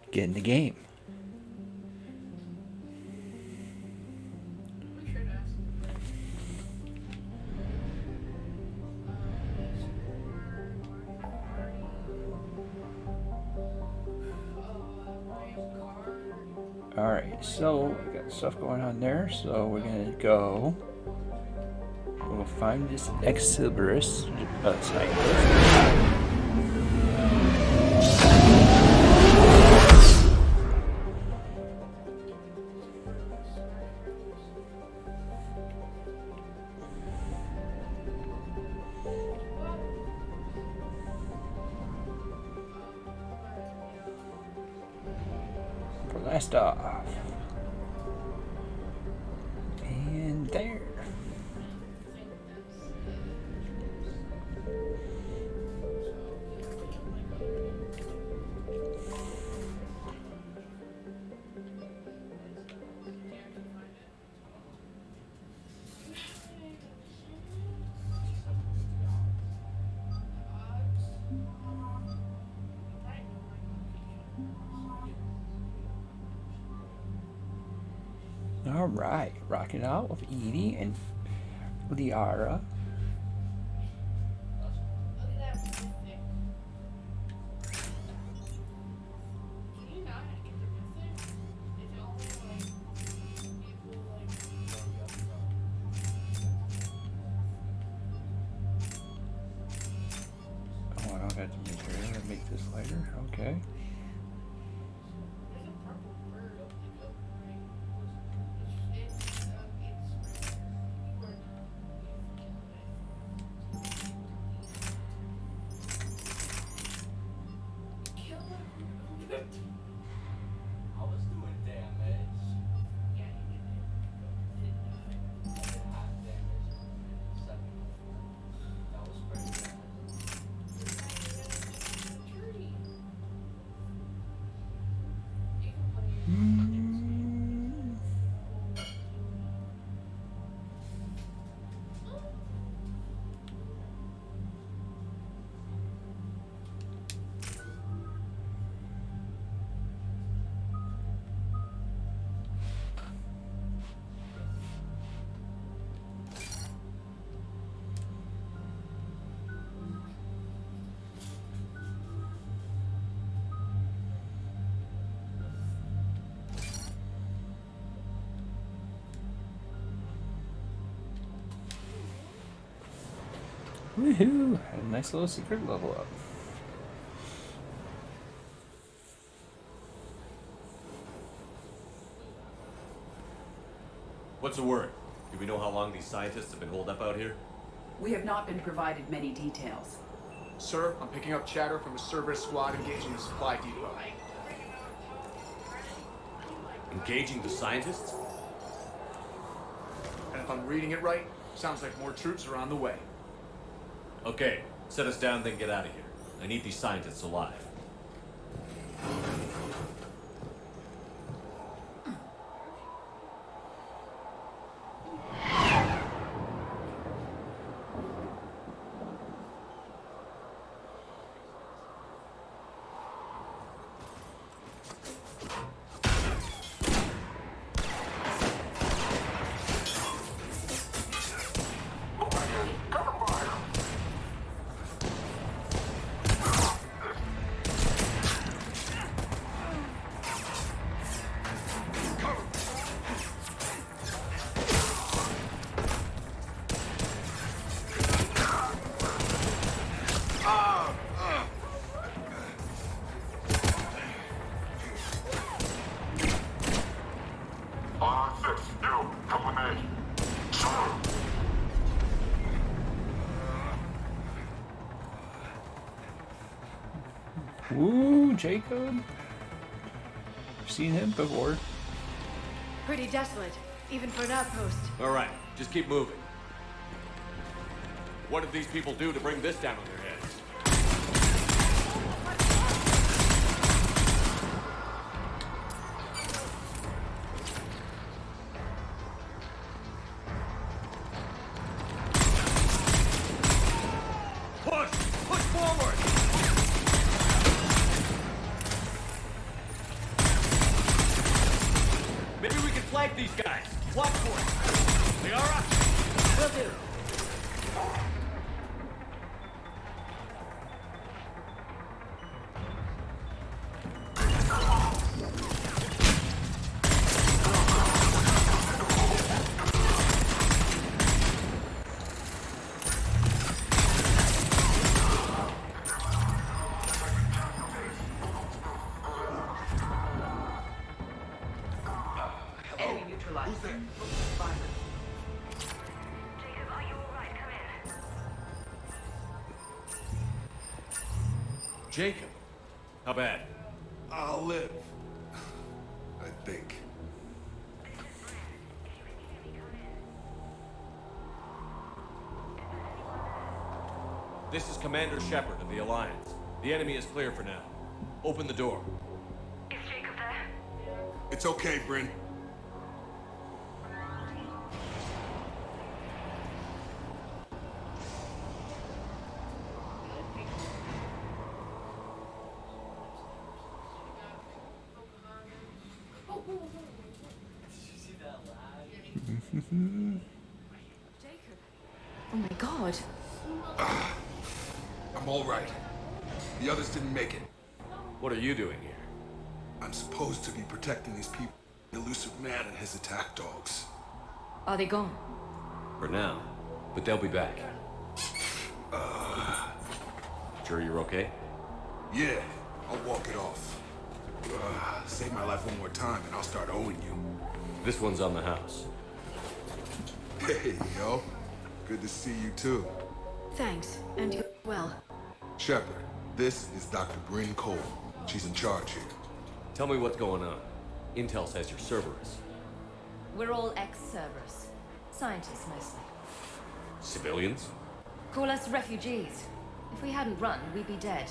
Get in the game. Alright, so we got stuff going on there, so we're gonna go. We'll find this Exilberus scientist. Blast off. And there. All right, rocking out with Edie and Liara. Oh, I don't have to make this lighter. Okay. I was doing damage. Yeah, you did half damage. That was pretty bad. Woohoo! Had a nice little secret level up. What's the word? Do we know how long these scientists have been holed up out here? We have not been provided many details. Sir, I'm picking up chatter from a Cerberus squad engaging the supply depot. Engaging the scientists? And if I'm reading it right, sounds like more troops are on the way. Okay, set us down, then get out of here. I need these scientists alive. Woo, Jacob. I've seen him before. Pretty desolate, even for an outpost. All right, just keep moving. What did these people do to bring this down on their heads? Push! Push forward! Maybe we can flank these guys. Watch for it. Liara? Will do. Enemy neutralized. Who's there? Fine. Jacob, are you alright? Come in. Jacob. How bad? I'll live. I think. This is Commander Shepard of the Alliance. The enemy is clear for now. Open the door. Is Jacob there? It's okay, Bryn. Jacob. Oh my god. I'm all right. The others didn't make it. What are you doing here? I'm supposed to be protecting these people, the elusive man and his attack dogs. Are they gone? For now. But they'll be back. Sure you're okay? Yeah, I'll walk it off. Save my life one more time and I'll start owing you. This one's on the house. Hey, yo. Good to see you too. Thanks. And you well. Shepard, this is Dr. Bryn Cole. She's in charge here. Tell me what's going on. Intel says you're Cerberus. We're all ex-Cerberus. Scientists, mostly. Civilians? Call us refugees. If we hadn't run, we'd be dead.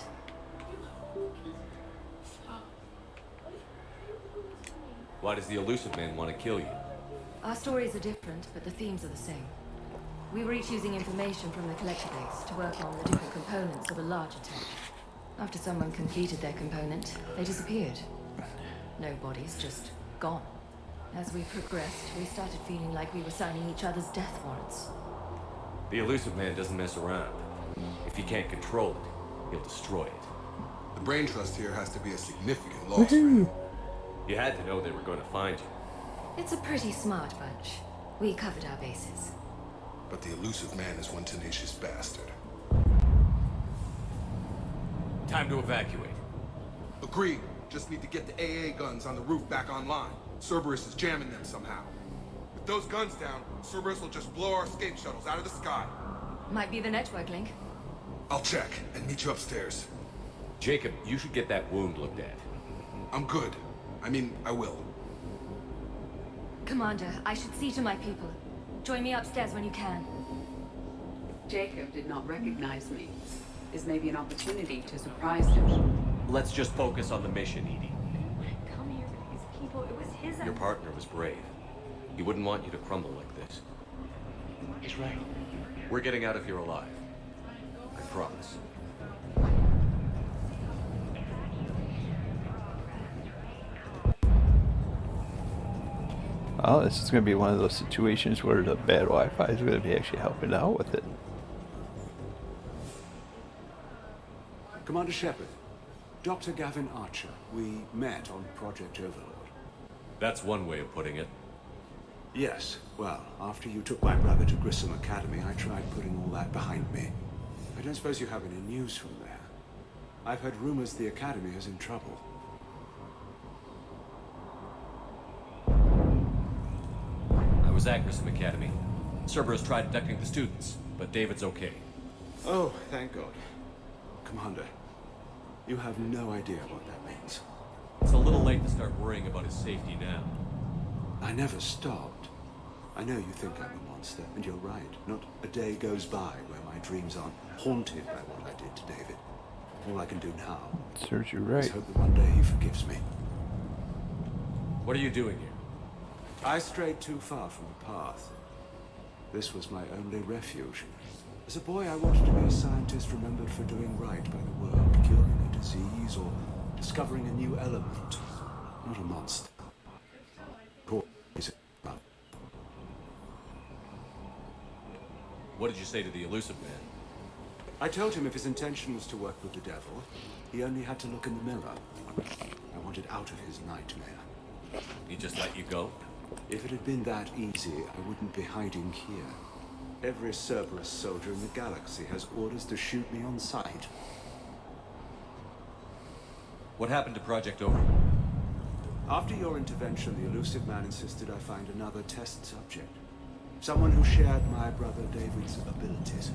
Why does the Elusive Man want to kill you? Our stories are different, but the themes are the same. We were each using information from the collector base to work on the different components of a larger tech. After someone completed their component, they disappeared. No bodies, just gone. As we progressed, we started feeling like we were signing each other's death warrants. The Elusive Man doesn't mess around. If he can't control it, he'll destroy it. The brain trust here has to be a significant loss for him. You had to know they were going to find you. It's a pretty smart bunch. We covered our bases. But the Elusive Man is one tenacious bastard. Time to evacuate. Agreed. Just need to get the AA guns on the roof back online. Cerberus is jamming them somehow. With those guns down, Cerberus will just blow our escape shuttles out of the sky. Might be the network link. I'll check and meet you upstairs. Jacob, you should get that wound looked at. I'm good. I mean, I will. Commander, I should see to my people. Join me upstairs when you can. Jacob did not recognize me. This may be an opportunity to surprise him. Let's just focus on the mission, Edie. Come here with these people. It was his Your partner was brave. He wouldn't want you to crumble like this. He's right. We're getting out of here alive. I promise. Well, this is going to be one of those situations where the bad Wi-Fi is going to be actually helping out with it. Commander Shepard, Dr. Gavin Archer, we met on Project Overlord. That's one way of putting it. Yes, well, after you took my brother to Grissom Academy, I tried putting all that behind me. I don't suppose you have any news from there. I've heard rumors the Academy is in trouble. I was at Grissom Academy. Cerberus tried abducting the students, but David's okay. Oh, thank God. Commander, you have no idea what that means. It's a little late to start worrying about his safety now. I never stopped. I know you think I'm a monster, and you're right. Not a day goes by where my dreams aren't haunted by what I did to David. All I can do now Serves you is right. hope that one day he forgives me. What are you doing here? I strayed too far from the path. This was my only refuge. As a boy, I wanted to be a scientist remembered for doing right by the world, curing a disease or discovering a new element. Not a monster. What did you say to the Elusive Man? I told him if his intention was to work with the devil, he only had to look in the mirror. I wanted out of his nightmare. He just let you go? If it had been that easy, I wouldn't be hiding here. Every Cerberus soldier in the galaxy has orders to shoot me on sight. What happened to Project Overlord? After your intervention, the Elusive Man insisted I find another test subject. Someone who shared my brother David's abilities.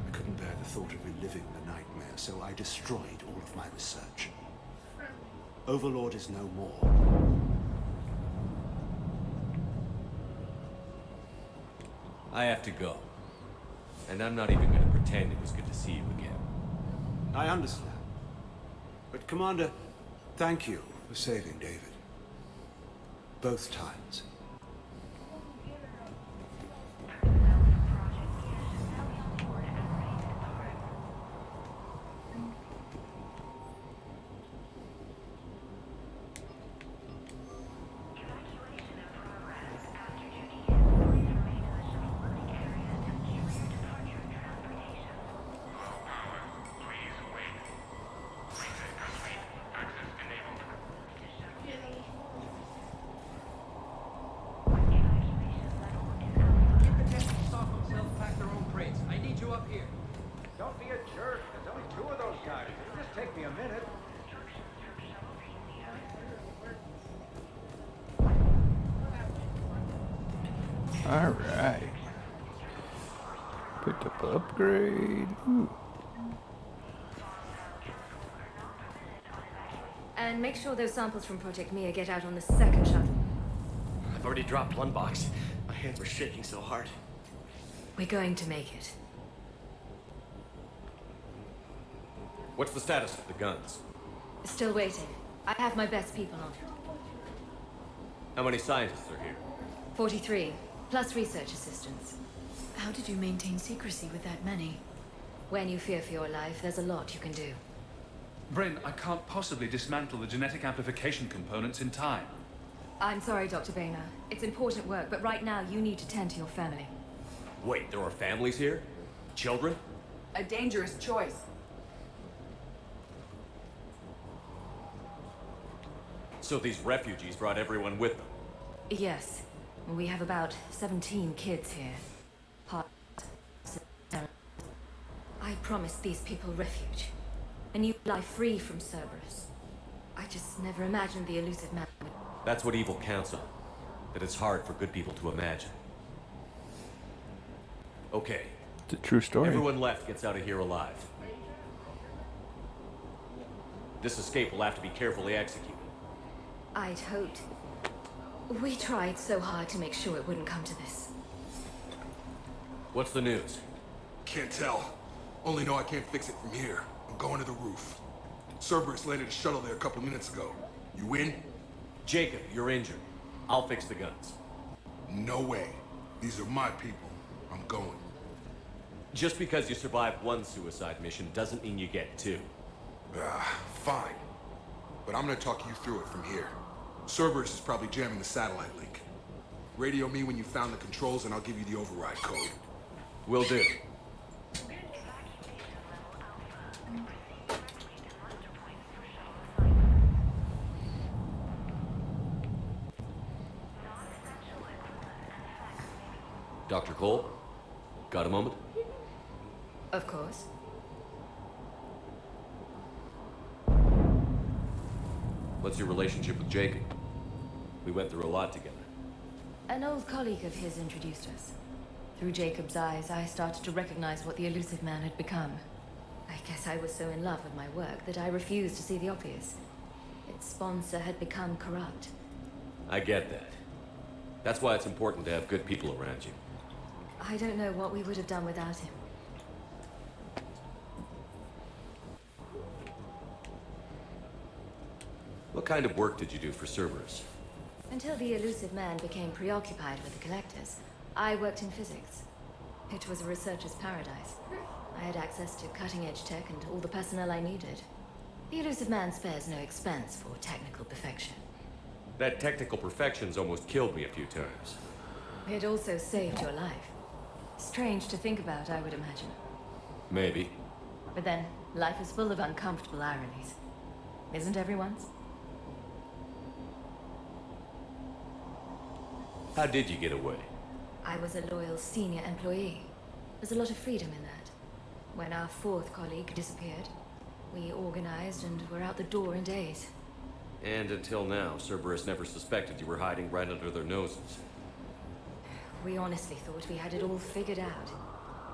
I couldn't bear the thought of reliving the nightmare, so I destroyed all of my research. Overlord is no more. I have to go. And I'm not even going to pretend it was good to see you again. I understand. But Commander, thank you for saving David. Both times. Alright. Picked up an upgrade. Ooh. And make sure those samples from Project Mia get out on the second shuttle. I've already dropped one box. My hands were shaking so hard. We're going to make it. What's the status of the guns? Still waiting. I have my best people on it. How many scientists are here? 43, plus research assistants. How did you maintain secrecy with that many? When you fear for your life, there's a lot you can do. Bryn, I can't possibly dismantle the genetic amplification components in time. I'm sorry, Dr. Boehner. It's important work, but right now you need to tend to your family. Wait, there are families here? Children? A dangerous choice. So these refugees brought everyone with them? Yes. We have about 17 kids here. I promised these people refuge. A new life free from Cerberus. I just never imagined the elusive man would... That's what evil counts on. That it's hard for good people to imagine. Okay. It's a true story. Everyone left gets out of here alive. This escape will have to be carefully executed. I'd hoped. We tried so hard to make sure it wouldn't come to this. What's the news? Can't tell. Only know I can't fix it from here. I'm going to the roof. Cerberus landed a shuttle there a couple minutes ago. You in? Jacob, you're injured. I'll fix the guns. No way. These are my people. I'm going. Just because you survived one suicide mission doesn't mean you get two. Fine. But I'm gonna talk you through it from here. Cerberus is probably jamming the satellite link. Radio me when you found the controls and I'll give you the override code. Will do. Dr. Cole, got a moment? Of course. What's your relationship with Jacob? We went through a lot together. An old colleague of his introduced us. Through Jacob's eyes, I started to recognize what the elusive man had become. I guess I was so in love with my work that I refused to see the obvious. Its sponsor had become corrupt. I get that. That's why it's important to have good people around you. I don't know what we would have done without him. What kind of work did you do for Cerberus? Until the elusive man became preoccupied with the collectors, I worked in physics. It was a researcher's paradise. I had access to cutting-edge tech and all the personnel I needed. The elusive man spares no expense for technical perfection. That technical perfection's almost killed me a few times. It also saved your life. Strange to think about, I would imagine. Maybe. But then, life is full of uncomfortable ironies. Isn't everyone's? How did you get away? I was a loyal senior employee. There's a lot of freedom in that. When our fourth colleague disappeared, we organized and were out the door in days. And until now, Cerberus never suspected you were hiding right under their noses. We honestly thought we had it all figured out.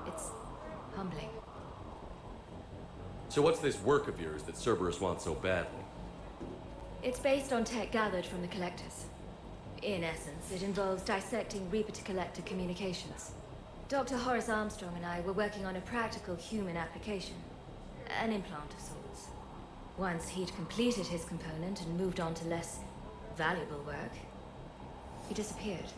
It's humbling. So what's this work of yours that Cerberus wants so badly? It's based on tech gathered from the collectors. In essence, it involves dissecting Reaper-to-Collector communications. Dr. Horace Armstrong and I were working on a practical human application. An implant of sorts. Once he'd completed his component and moved on to less valuable work, he disappeared.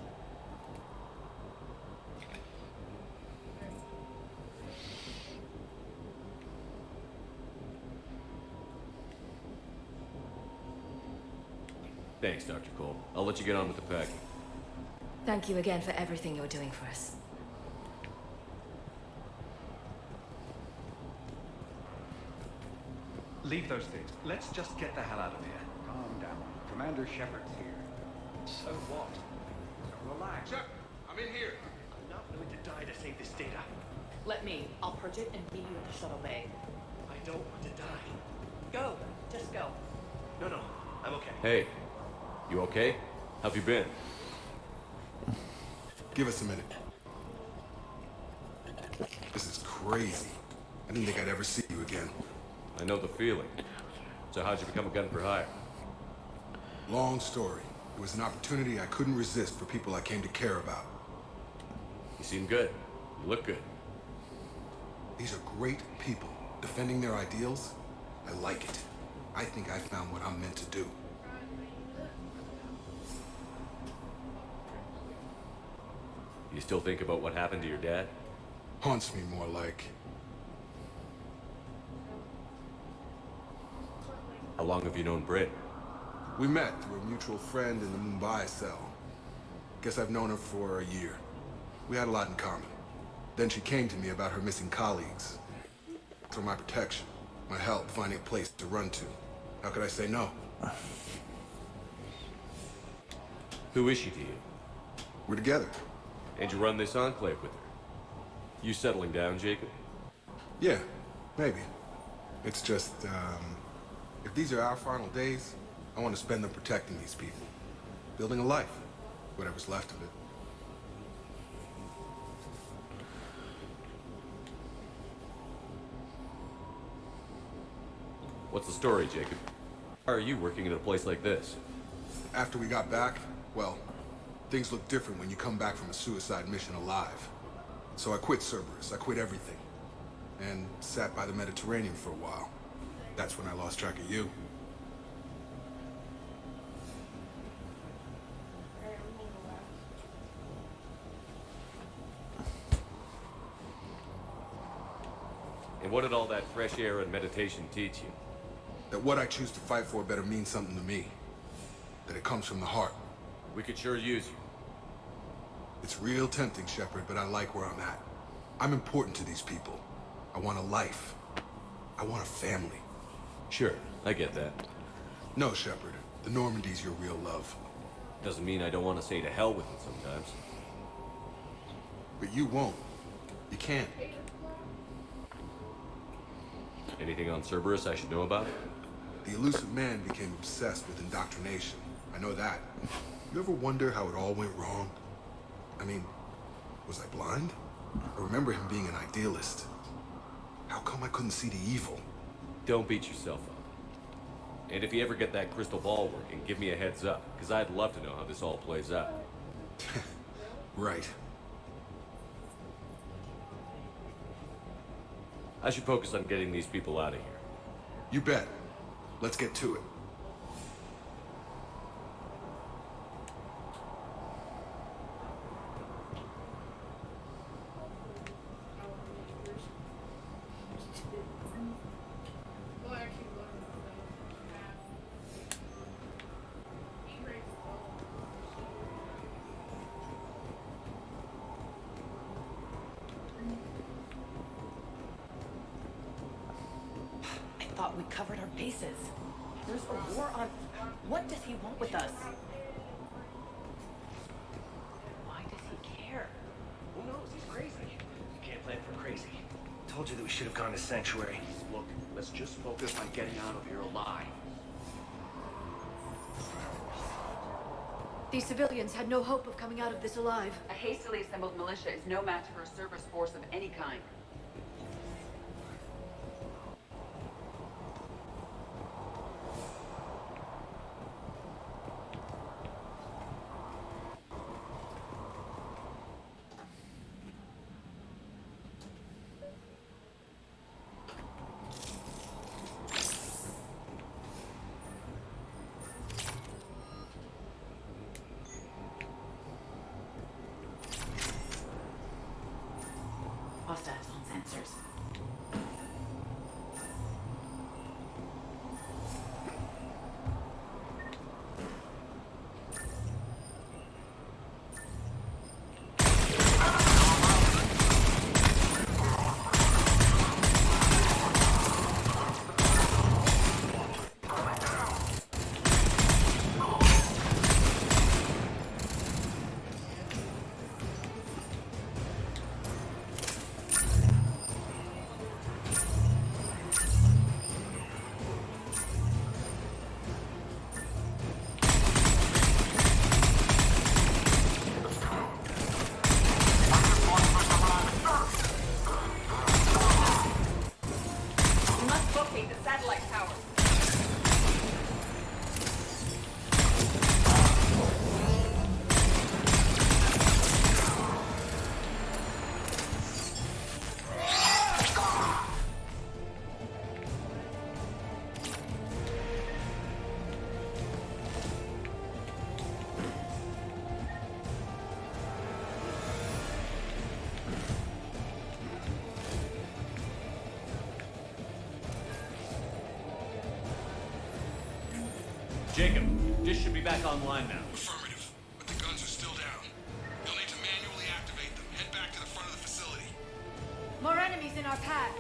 Thanks, Dr. Cole. I'll let you get on with the packing. Thank you again for everything you're doing for us. Leave those things. Let's just get the hell out of here. Calm down. Commander Shepard's here. So what? Relax. Shep, I'm in here. I'm not going to die to save this data. Let me. I'll purge it and meet you at the shuttle bay. I don't want to die. Go. Just go. No, no. I'm okay. Hey, you okay? How've you been? Give us a minute. This is crazy. I didn't think I'd ever see you again. I know the feeling. So how'd you become a gun for hire? Long story. It was an opportunity I couldn't resist for people I came to care about. You seem good. You look good. These are great people. Defending their ideals, I like it. I think I found what I'm meant to do. You still think about what happened to your dad? Haunts me more like. How long have you known Britt? We met through a mutual friend in the Mumbai cell. Guess I've known her for a year. We had a lot in common. Then she came to me about her missing colleagues. For my protection, my help finding a place to run to. How could I say no? Who is she to you? We're together. And you run this enclave with her? You settling down, Jacob? Yeah, maybe. It's just, if these are our final days, I want to spend them protecting these people. Building a life. Whatever's left of it. What's the story, Jacob? Why are you working in a place like this? After we got back, well, things look different when you come back from a suicide mission alive. So I quit Cerberus, I quit everything. And sat by the Mediterranean for a while. That's when I lost track of you. And what did all that fresh air and meditation teach you? That what I choose to fight for better mean something to me. That it comes from the heart. We could sure use you. It's real tempting, Shepard, but I like where I'm at. I'm important to these people. I want a life. I want a family. Sure, I get that. No, Shepard. The Normandy's your real love. Doesn't mean I don't want to say to hell with it sometimes. But you won't. You can't. Anything on Cerberus I should know about? The elusive man became obsessed with indoctrination. I know that. You ever wonder how it all went wrong? I mean, was I blind? I remember him being an idealist. How come I couldn't see the evil? Don't beat yourself up. And if you ever get that crystal ball working, give me a heads up, because I'd love to know how this all plays out. Right. I should focus on getting these people out of here. You bet. Let's get to it. I thought we covered our bases. There's a war on... What does he want with us? Why does he care? Who knows? He's crazy. You can't plan for crazy. Told you that we should have gone to Sanctuary. Look, let's just focus on getting out of here alive. These civilians had no hope of coming out of this alive. A hastily assembled militia is no match for a Cerberus force of any kind. Hostiles. Jacob, dish should be back online now. Affirmative, but the guns are still down. You'll need to manually activate them. Head back to the front of the facility. More enemies in our path.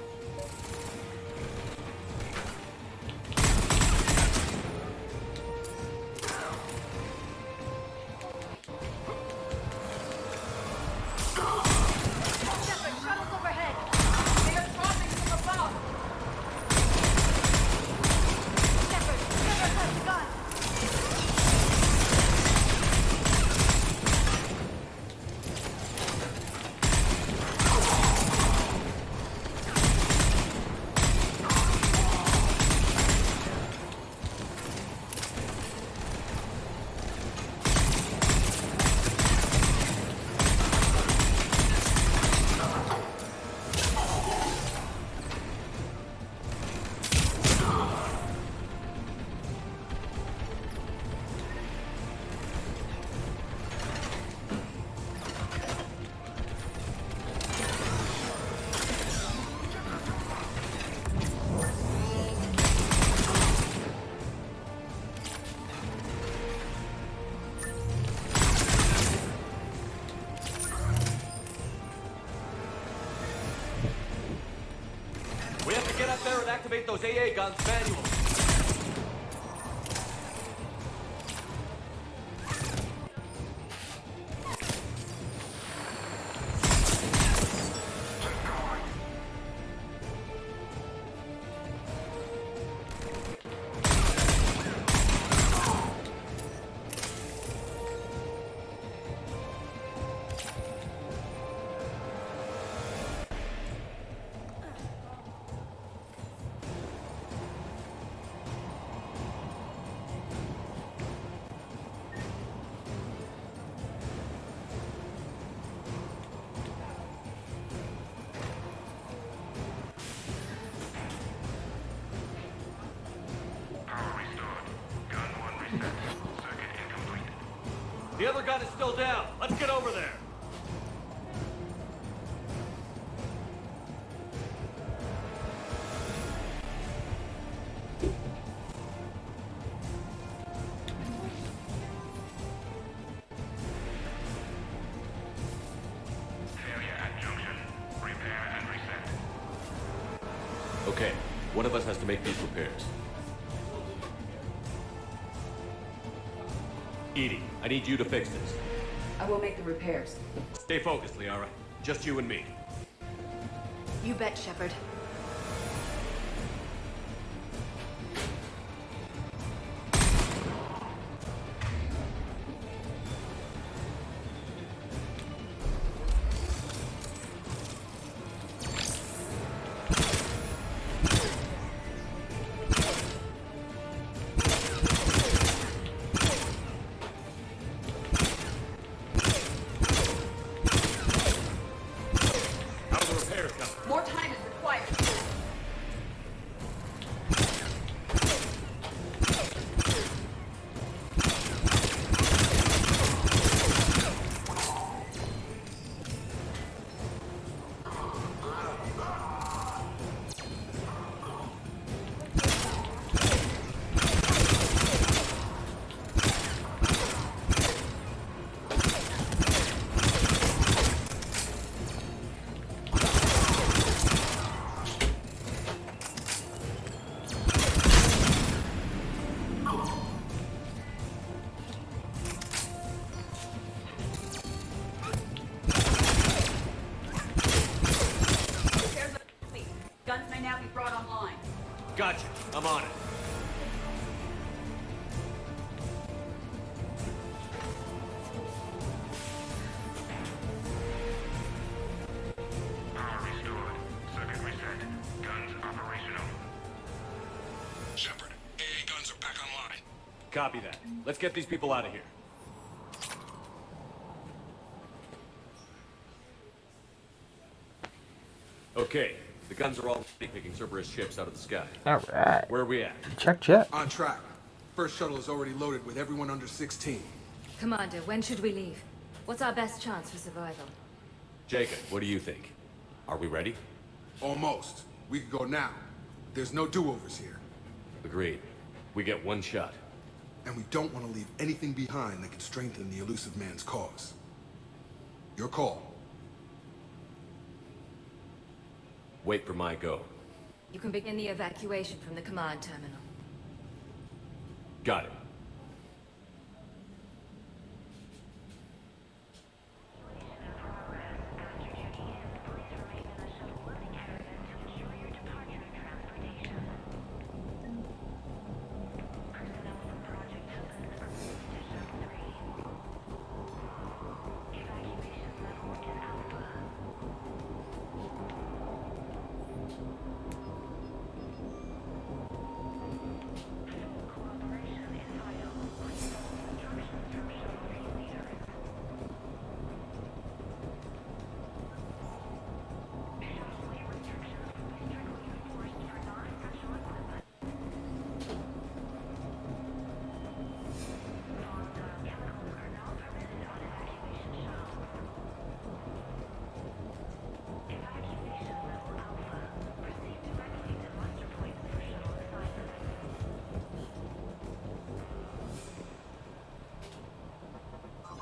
Shepard, shuttles overhead. They are dropping from above. Shepard, Shepard has the gun. We have to get up there and activate those AA guns manually. The other gun is still down. Let's get over there. Okay, one of us has to make these repairs. Edie, I need you to fix this. I will make the repairs. Stay focused, Liara. Just you and me. You bet, Shepard. How are the repairs coming? More time is required. Repairs are complete. Guns may now be brought online. Gotcha. I'm on it. Shepard, AA guns are back online. Copy that. Let's get these people out of here. Okay, the guns are all picking Cerberus ships out of the sky. Alright. Where are we at? Check. On track. First shuttle is already loaded with everyone under 16. Commander, when should we leave? What's our best chance for survival? Jacob, what do you think? Are we ready? Almost. We could go now. There's no do-overs here. Agreed. We get one shot. And we don't want to leave anything behind that could strengthen the elusive man's cause. Your call. Wait for my go. You can begin the evacuation from the command terminal. Got it.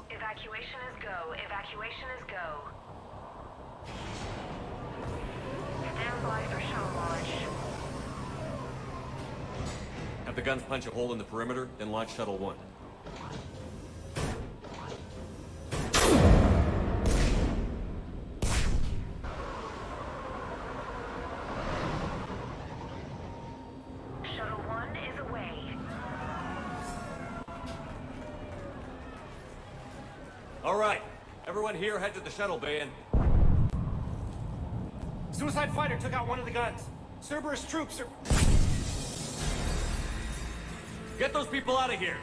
Evacuation is go. Evacuation is go. Stand by for shuttle launch. Have the guns punch a hole in the perimeter, then launch Shuttle 1. Shuttle 1 is away. All right. Everyone here head to the shuttle bay and... Suicide fighter took out one of the guns. Cerberus troops are... Get those people out of here!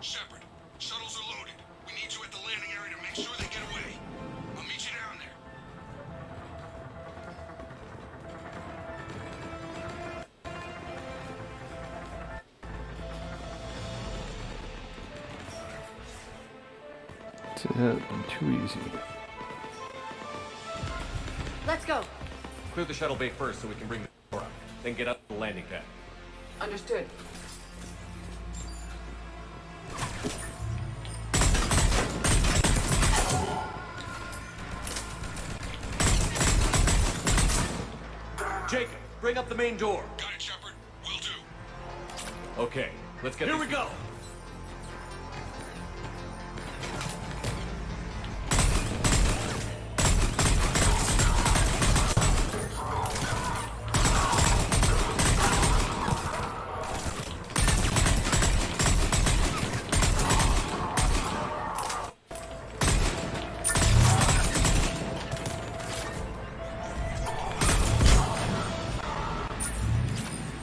Shepard, shuttles are loaded. We need you at the landing area to make sure they get away. I'll meet you down there. That would be too easy. Let's go. Clear the shuttle bay first so we can bring the door up. Then get up to the landing pad. Understood. Jacob, bring up the main door. Got it, Shepard. Will do. Okay, let's get Here we go!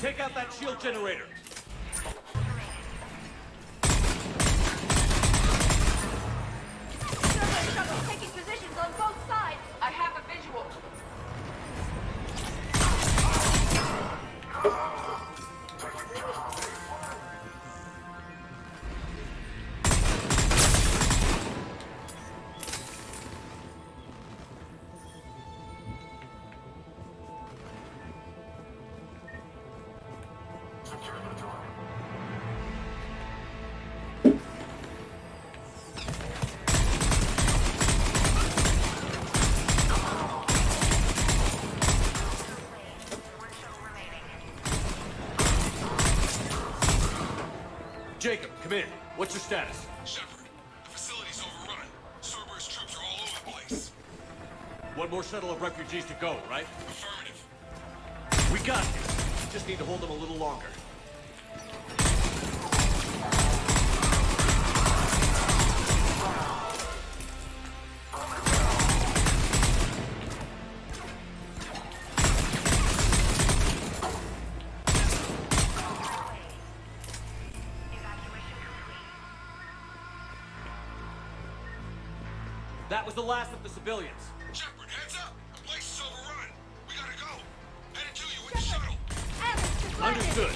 Take out that shield generator. Survey shuttle taking positions on both sides. I have a visual. Jacob, come in. What's your status? Shepard, the facility's overrun. Cerberus troops are all over the place. One more shuttle of refugees to go, right? Affirmative. We got this. Just need to hold them a little longer. That was the last of the civilians. Shepard, heads Good.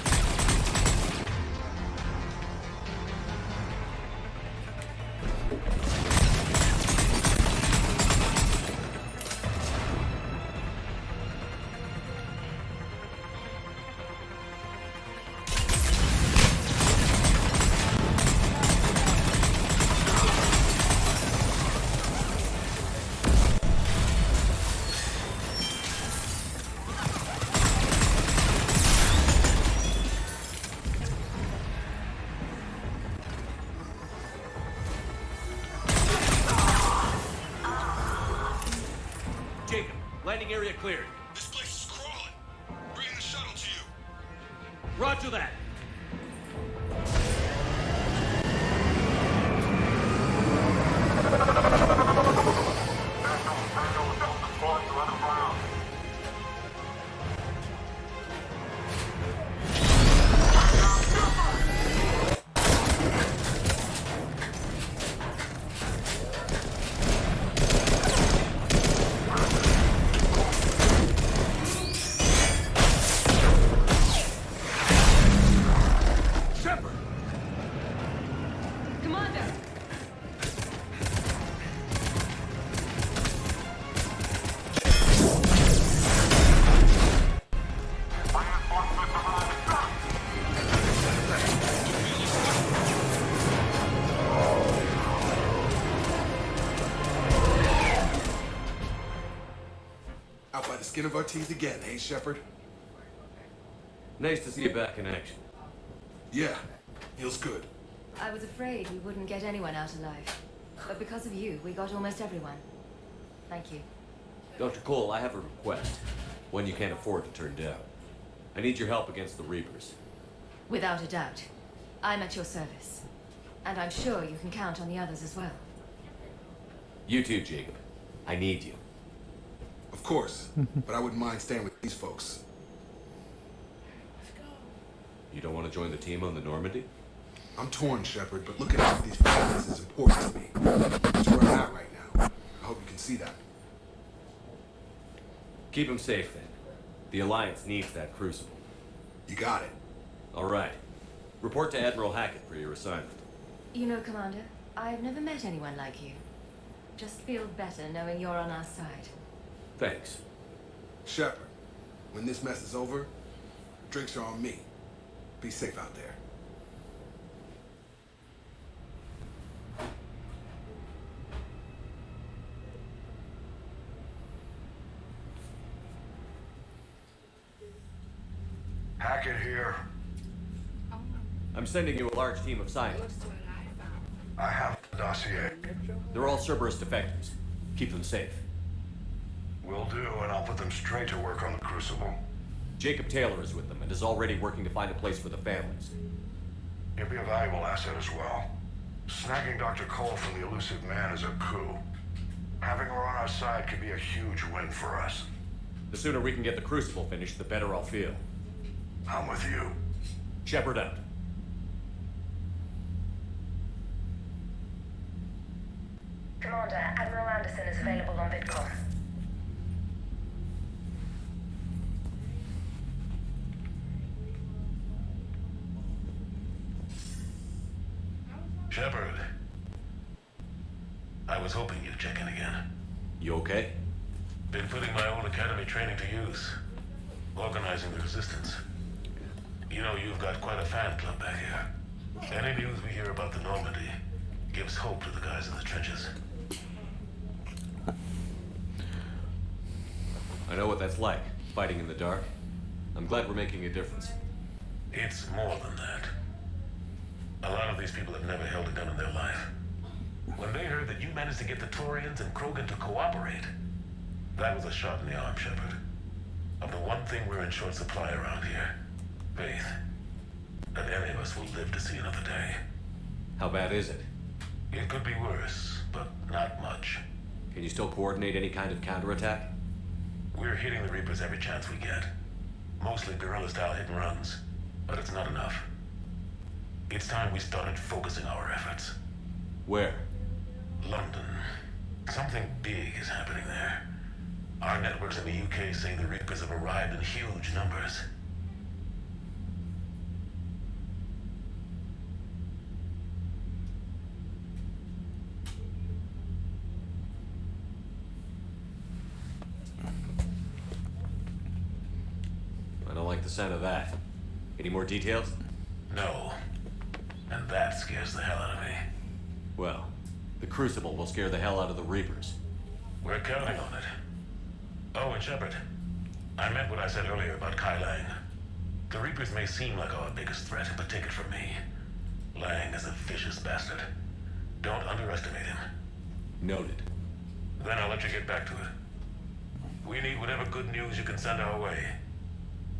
Jacob, landing area cleared. This place is crawling. Bringing the shuttle to you. Roger that. Commander! Out by the skin of our teeth again, eh, Shepard? Nice to see you back in action. Yeah, feels good. I was afraid we wouldn't get anyone out alive. But because of you, we got almost everyone. Thank you. Dr. Cole, I have a request. One you can't afford to turn down. I need your help against the Reapers. Without a doubt. I'm at your service. And I'm sure you can count on the others as well. You too, Jacob. I need you. Of course, but I wouldn't mind staying with these folks. You don't want to join the team on the Normandy? I'm torn, Shepard, but looking after these families is important to me. That's where I'm at right now. I hope you can see that. Keep them safe, then. The Alliance needs that crucible. You got it. All right. Report to Admiral Hackett for your assignment. You know, Commander, I've never met anyone like you. Just feel better knowing you're on our side. Thanks. Shepard, when this mess is over, drinks are on me. Be safe out there. Hackett here. I'm sending you a large team of scientists. I have the dossier. They're all Cerberus defectors. Keep them safe. Will do, and I'll put them straight to work on the Crucible. Jacob Taylor is with them and is already working to find a place for the families. He'll be a valuable asset as well. Snagging Dr. Cole from the elusive man is a coup. Having her on our side could be a huge win for us. The sooner we can get the Crucible finished, the better I'll feel. I'm with you. Shepard out. Commander, Admiral Anderson is available on VidCom. Shepard. I was hoping you'd check in again. You okay? Been putting my own academy training to use. Organizing the resistance. You know, you've got quite a fan club back here. Any news we hear about the Normandy gives hope to the guys in the trenches. I know what that's like, fighting in the dark. I'm glad we're making a difference. It's more than that. A lot of these people have never held a gun in their life. When they heard that you managed to get the Torians and Krogan to cooperate, that was a shot in the arm, Shepard. Of the one thing we're in short supply around here, faith. That any of us will live to see another day. How bad is it? It could be worse, but not much. Can you still coordinate any kind of counterattack? We're hitting the Reapers every chance we get. Mostly guerrilla-style hit-and-runs, but it's not enough. It's time we started focusing our efforts. Where? London. Something big is happening there. Our networks in the UK say the Reapers have arrived in huge numbers. the sound of that. Any more details? No. And that scares the hell out of me. Well, the Crucible will scare the hell out of the Reapers. We're counting on it. Oh, and Shepard, I meant what I said earlier about Kai Lang. The Reapers may seem like our biggest threat, but take it from me. Lang is a vicious bastard. Don't underestimate him. Noted. Then I'll let you get back to it. We need whatever good news you can send our way.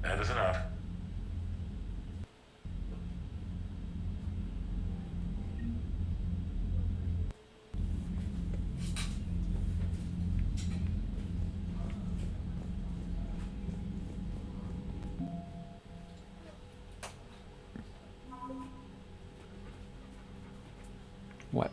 Anderson out. What?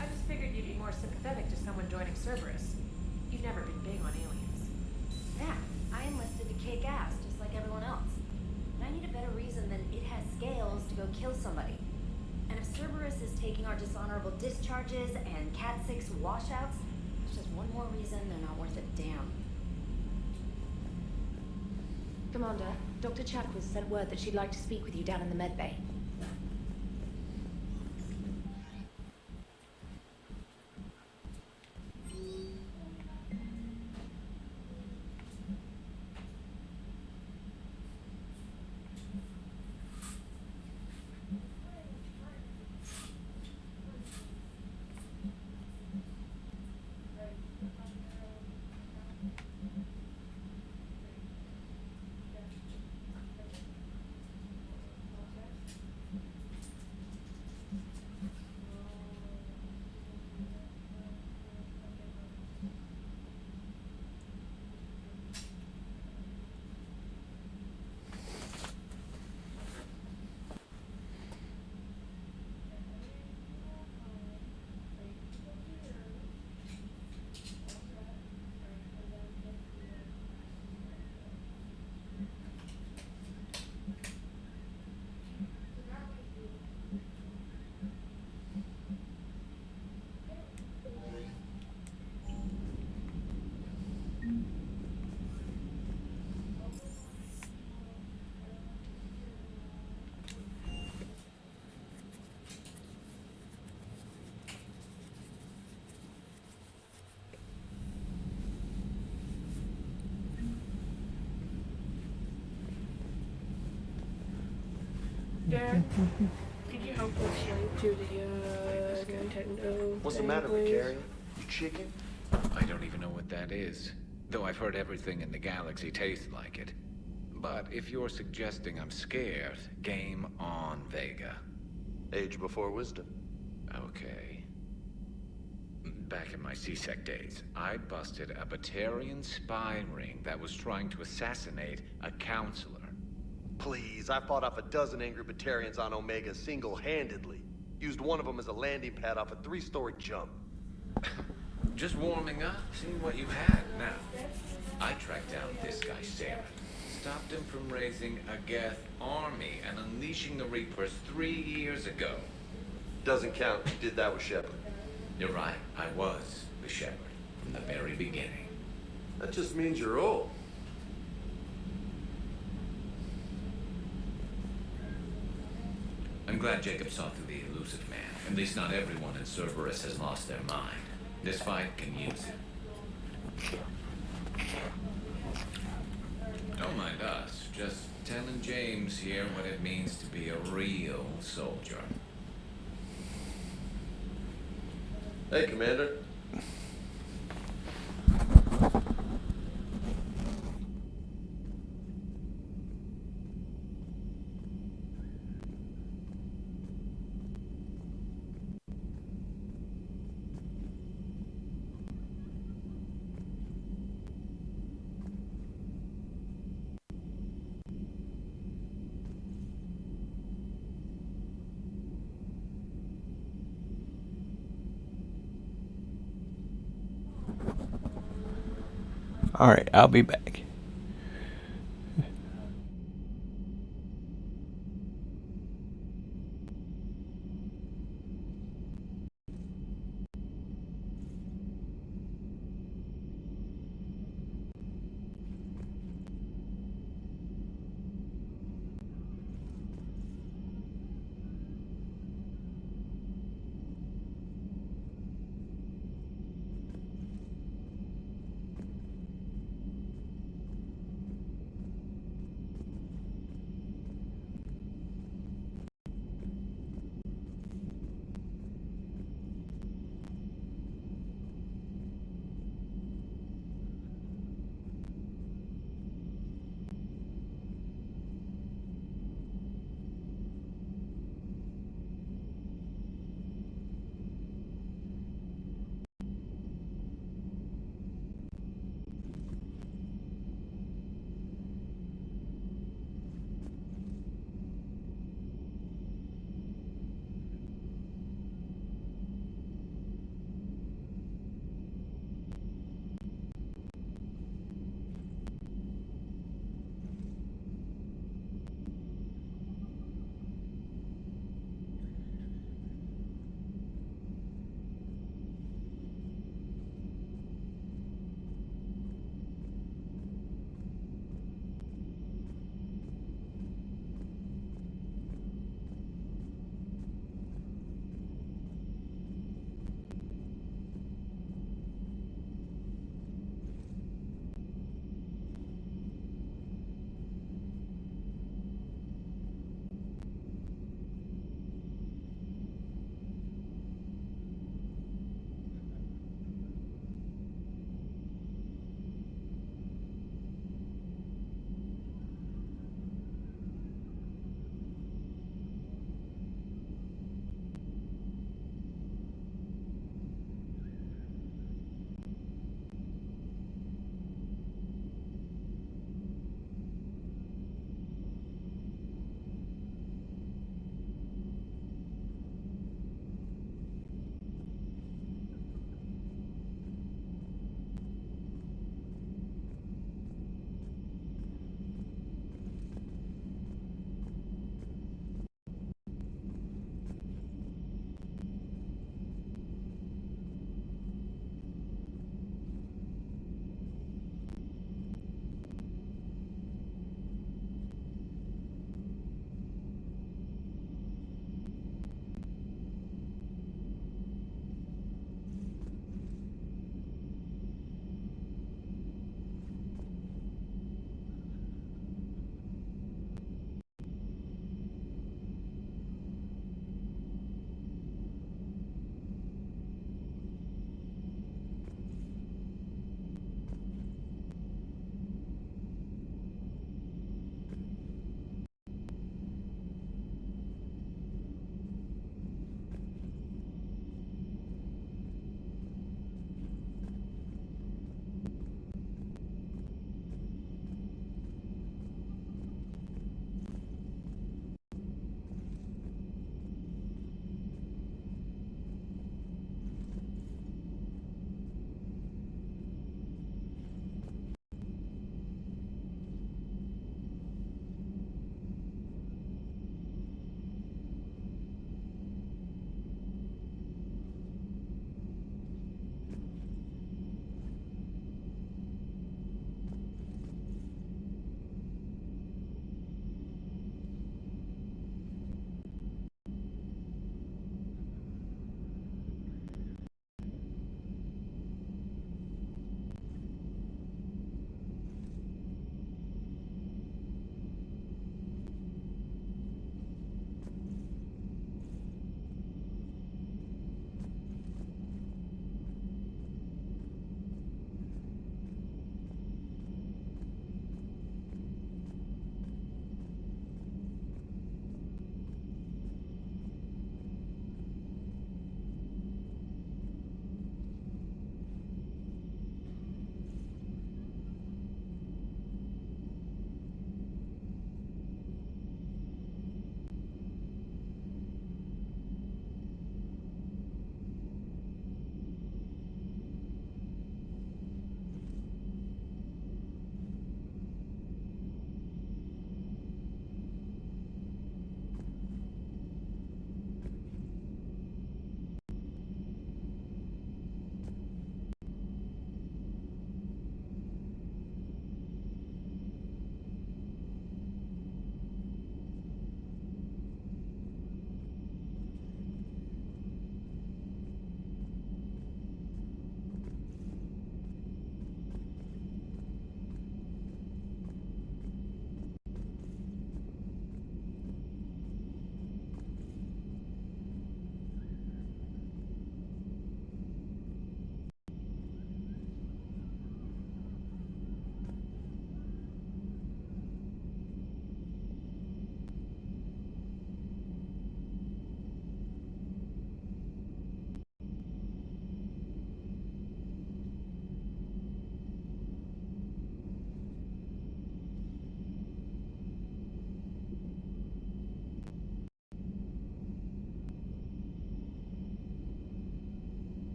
I just figured you'd be more sympathetic to someone joining Cerberus. You've never been big on aliens. Yeah, I enlisted to kick ass, just like everyone else. But I need a better reason than it has scales to go kill somebody. And if Cerberus is taking our dishonorable discharges and Cat 6 washouts, it's just one more reason they're not worth a damn. Commander, Dr. Chakwas sent word that she'd like to speak with you down in the med bay. Dad, could you help us link to the Nintendo? What's the thing, matter, please? Vicarian? You chicken? I don't even know what that is. Though I've heard everything in the galaxy tastes like it. But if you're suggesting I'm scared, game on, Vega. Age before wisdom. Okay. Back in my C-Sec days, I busted a Batarian spy ring that was trying to assassinate a counselor. Please, I fought off a dozen angry Batarians on Omega single-handedly. Used one of them as a landing pad off a 3-story jump. Just warming up, seeing what you had. Now, I tracked down this guy, Saren. Stopped him from raising a Geth army and unleashing the Reapers 3 years ago. Doesn't count. You did that with Shepard. You're right. I was the Shepherd from the very beginning. That just means you're old. I'm glad Jacob saw through the elusive man. At least not everyone in Cerberus has lost their mind. This fight can use it. Don't mind us. Just telling young James here what it means to be a real soldier. Hey, Commander. Alright, I'll be back.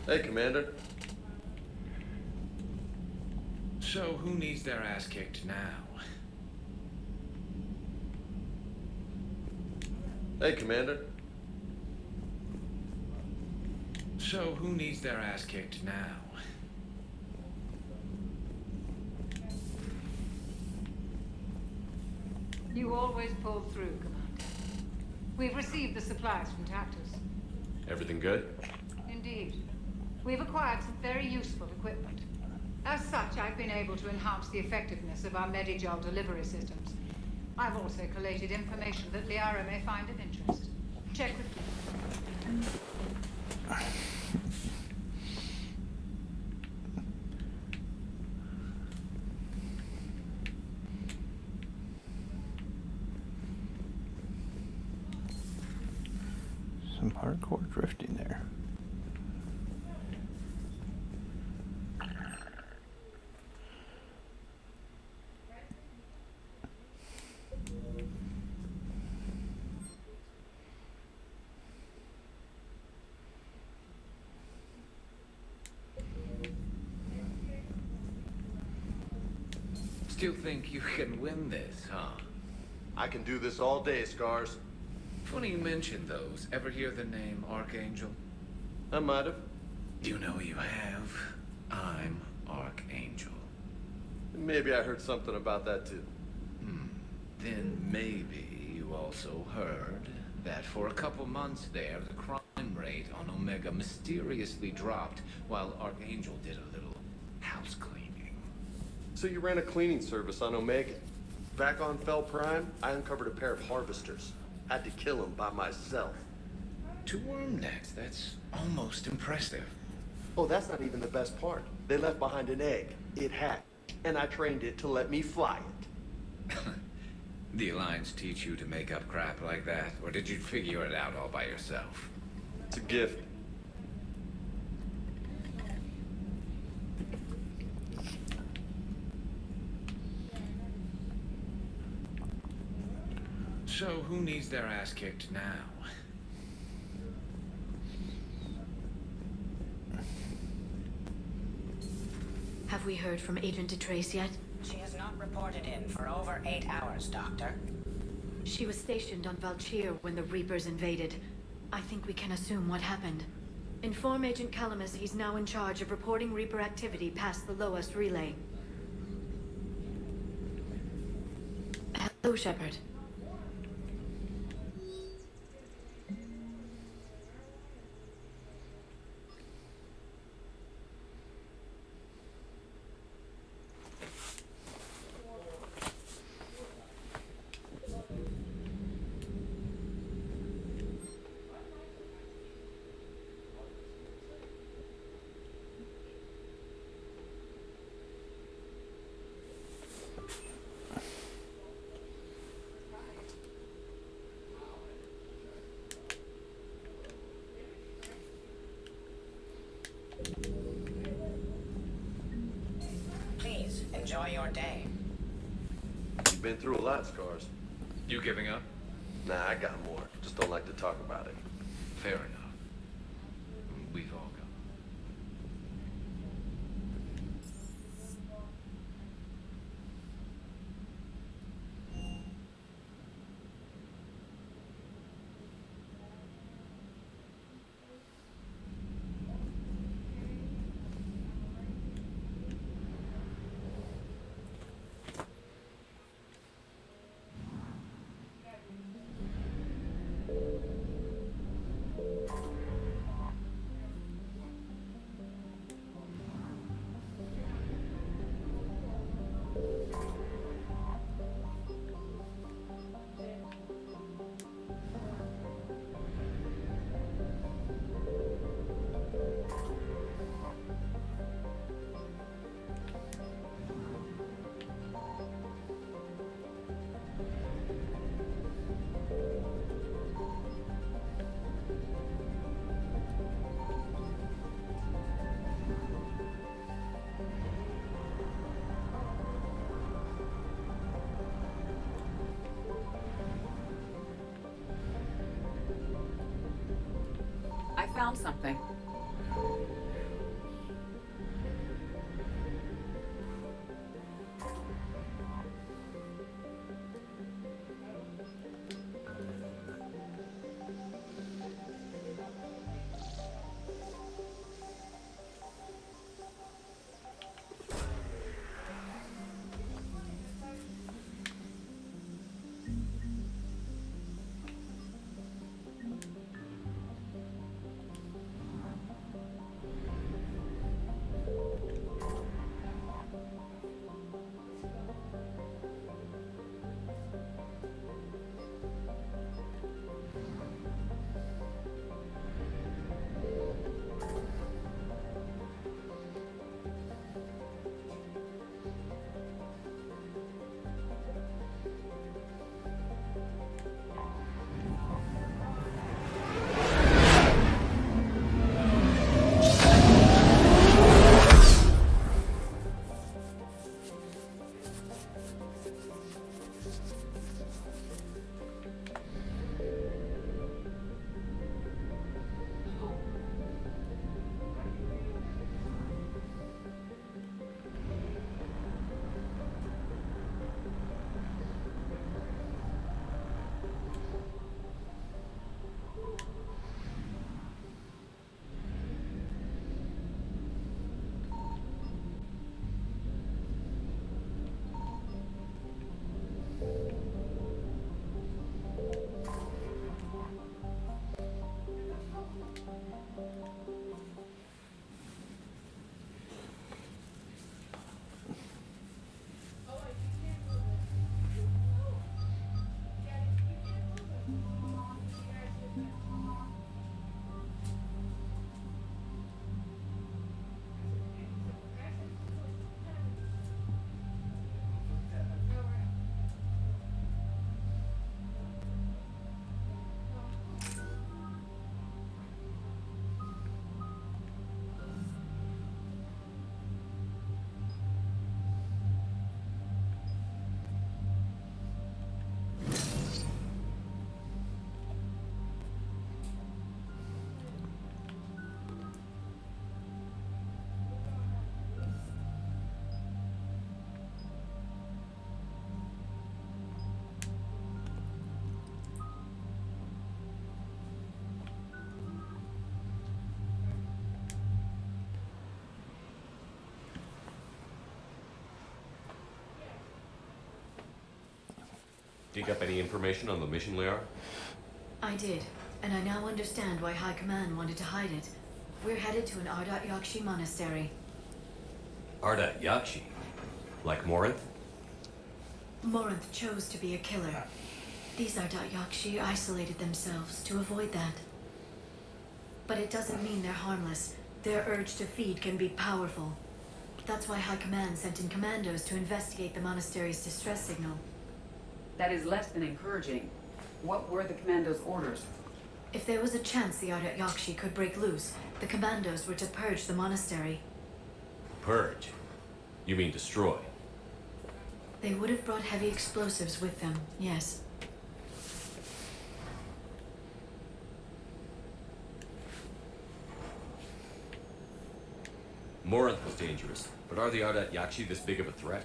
Hey, Commander. So, who needs their ass kicked now? Hey, Commander. So, who needs their ass kicked now? You always pull through, Commander. We've received the supplies from Tactus. Everything good? Indeed. We've acquired some very useful equipment. As such, I've been able to enhance the effectiveness of our Medigel delivery systems. I've also collated information that Liara may find of interest. Check with me. Some hardcore drifting there. Still think you can win this, huh? I can do this all day, Scars. Funny you mention those. Ever hear the name Archangel? I might have. You know you have. I'm Archangel. Maybe I heard something about that too. Then maybe you also heard that for a couple months there, the crime rate on Omega mysteriously dropped while Archangel did a little house cleaning. So you ran a cleaning service on Omega. Back on Fel Prime, I uncovered a pair of harvesters. Had to kill them by myself. 2 worm necks, that's almost impressive. Oh, that's not even the best part. They left behind an egg. It hatched, and I trained it to let me fly it. The Alliance teach you to make up crap like that, or did you figure it out all by yourself? It's a gift. So, who needs their ass kicked now? Have we heard from Agent DeTrace yet? She has not reported in for over 8 hours, Doctor. She was stationed on Valchir when the Reapers invaded. I think we can assume what happened. Inform Agent Calamus he's now in charge of reporting Reaper activity past the lowest relay. Hello, Shepard. Please, enjoy your day. You've been through a lot, Scars. You giving up? Nah, I got more. Just don't like to talk about it. Fair enough. We've all got. I found something. Dig up any information on the mission, Liara? I did, and I now understand why High Command wanted to hide it. We're headed to an Ardat Yakshi monastery. Ardat Yakshi? Like Morinth? Morinth chose to be a killer. These Ardat Yakshi isolated themselves to avoid that. But it doesn't mean they're harmless. Their urge to feed can be powerful. That's why High Command sent in commandos to investigate the monastery's distress signal. That is less than encouraging. What were the commandos' orders? If there was a chance the Ardat Yakshi could break loose, the commandos were to purge the monastery. Purge? You mean destroy? They would have brought heavy explosives with them, yes. Morinth was dangerous, but are the Ardat Yakshi this big of a threat?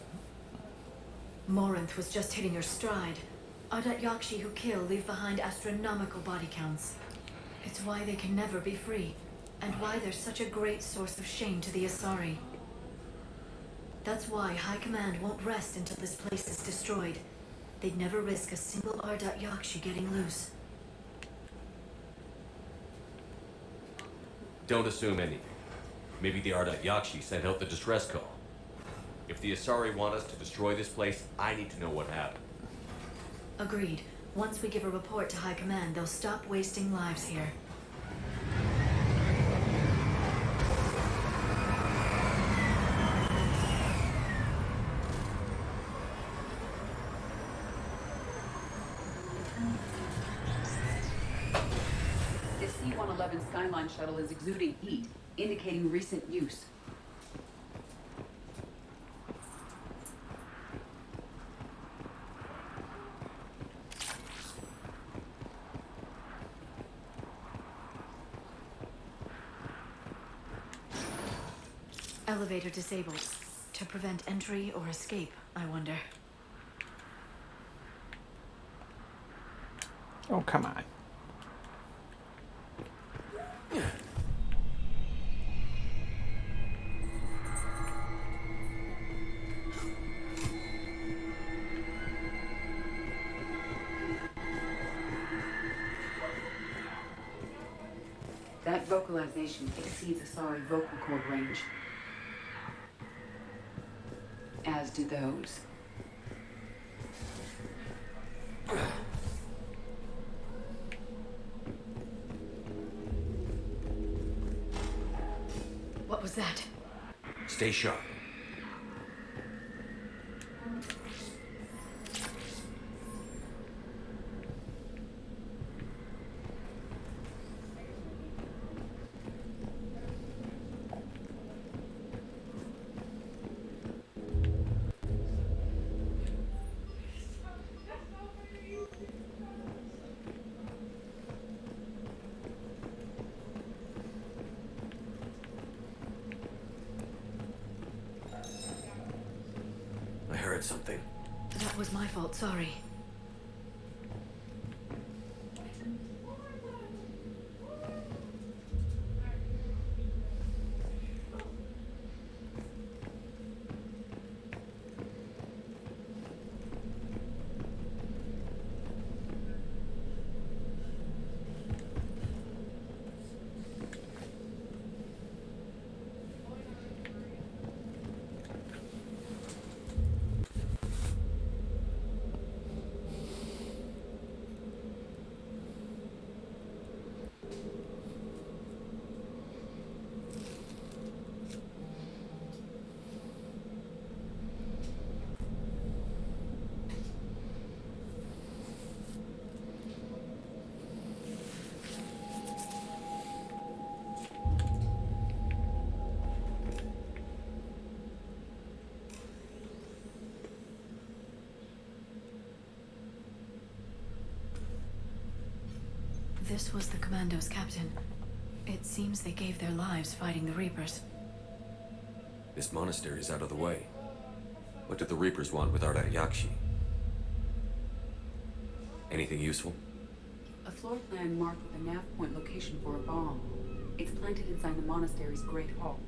Morinth was just hitting her stride. Ardat Yakshi who kill leave behind astronomical body counts. It's why they can never be free, and why they're such a great source of shame to the Asari. That's why High Command won't rest until this place is destroyed. They'd never risk a single Ardat Yakshi getting loose. Don't assume anything. Maybe the Ardat Yakshi sent out the distress call. If the Asari want us to destroy this place, I need to know what happened. Agreed. Once we give a report to High Command, they'll stop wasting lives here. The C-111 Skyline shuttle is exuding heat, indicating recent use. Elevator disabled. To prevent entry or escape, I wonder. Oh, come on. That vocalization exceeds Asari vocal cord range. As do those. What was that? Stay sharp. I heard something. That was my fault, sorry. This was the Commando's captain. It seems they gave their lives fighting the Reapers. This monastery is out of the way. What did the Reapers want with Ardat Yakshi? Anything useful? A floor plan marked with a nav point location for a bomb. It's planted inside the monastery's Great Hall.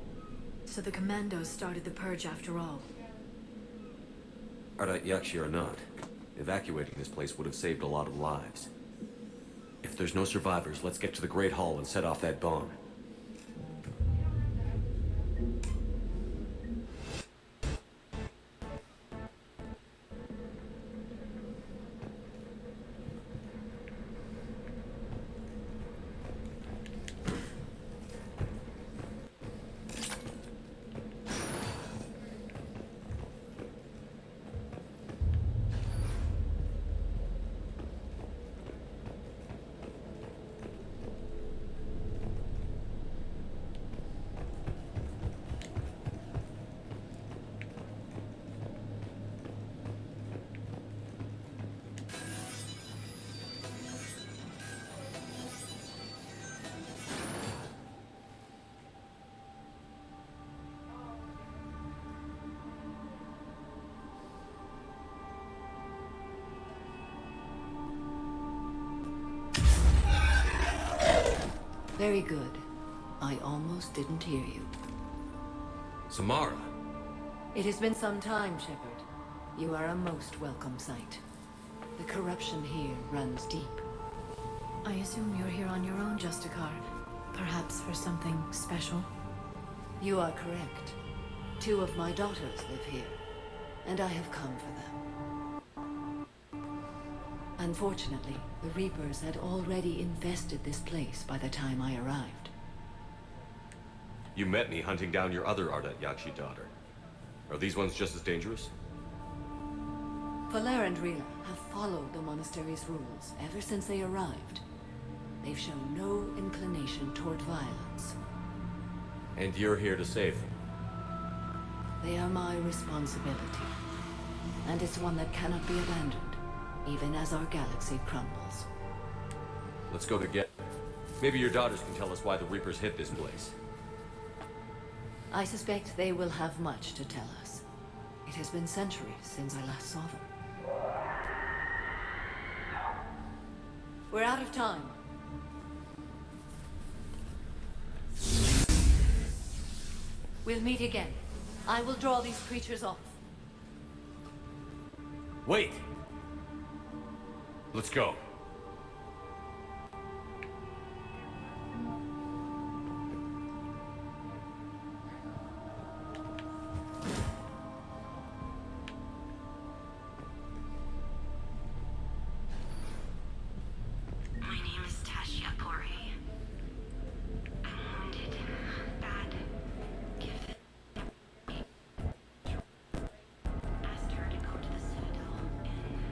So the Commandos started the purge after all. Ardat Yakshi or not, Evacuating this place would have saved a lot of lives. If there's no survivors, let's get to the Great Hall and set off that bomb. Very good. I almost didn't hear you. Samara! It has been some time, Shepard. You are a most welcome sight. The corruption here runs deep. I assume you're here on your own, Justicar. Perhaps for something special? You are correct. 2 of my daughters live here, and I have come for them. Unfortunately, the Reapers had already infested this place by the time I arrived. You met me hunting down your other Ardat-Yakshi daughter. Are these ones just as dangerous? Valer and Rila have followed the monastery's rules ever since they arrived. They've shown no inclination toward violence. And you're here to save them? They are my responsibility. And it's one that cannot be abandoned, even as our galaxy crumbles. Let's go together. Maybe your daughters can tell us why the Reapers hit this place. I suspect they will have much to tell us. It has been centuries since I last saw them. We're out of time. We'll meet again. I will draw these creatures off. Wait! Let's go. My name is Tasha Corey. I'm wounded bad. Give asked her to go to the Citadel and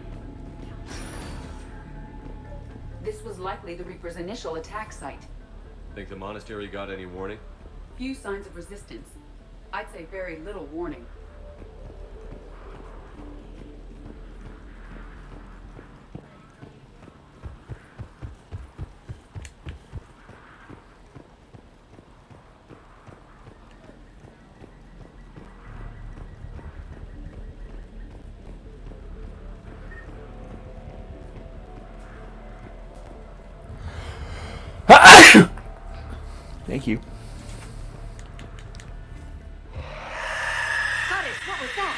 This was likely the Reaper's initial attack site. Think the monastery got any warning? Few signs of resistance. I'd say very little warning. Thank you. Goddess, what was that?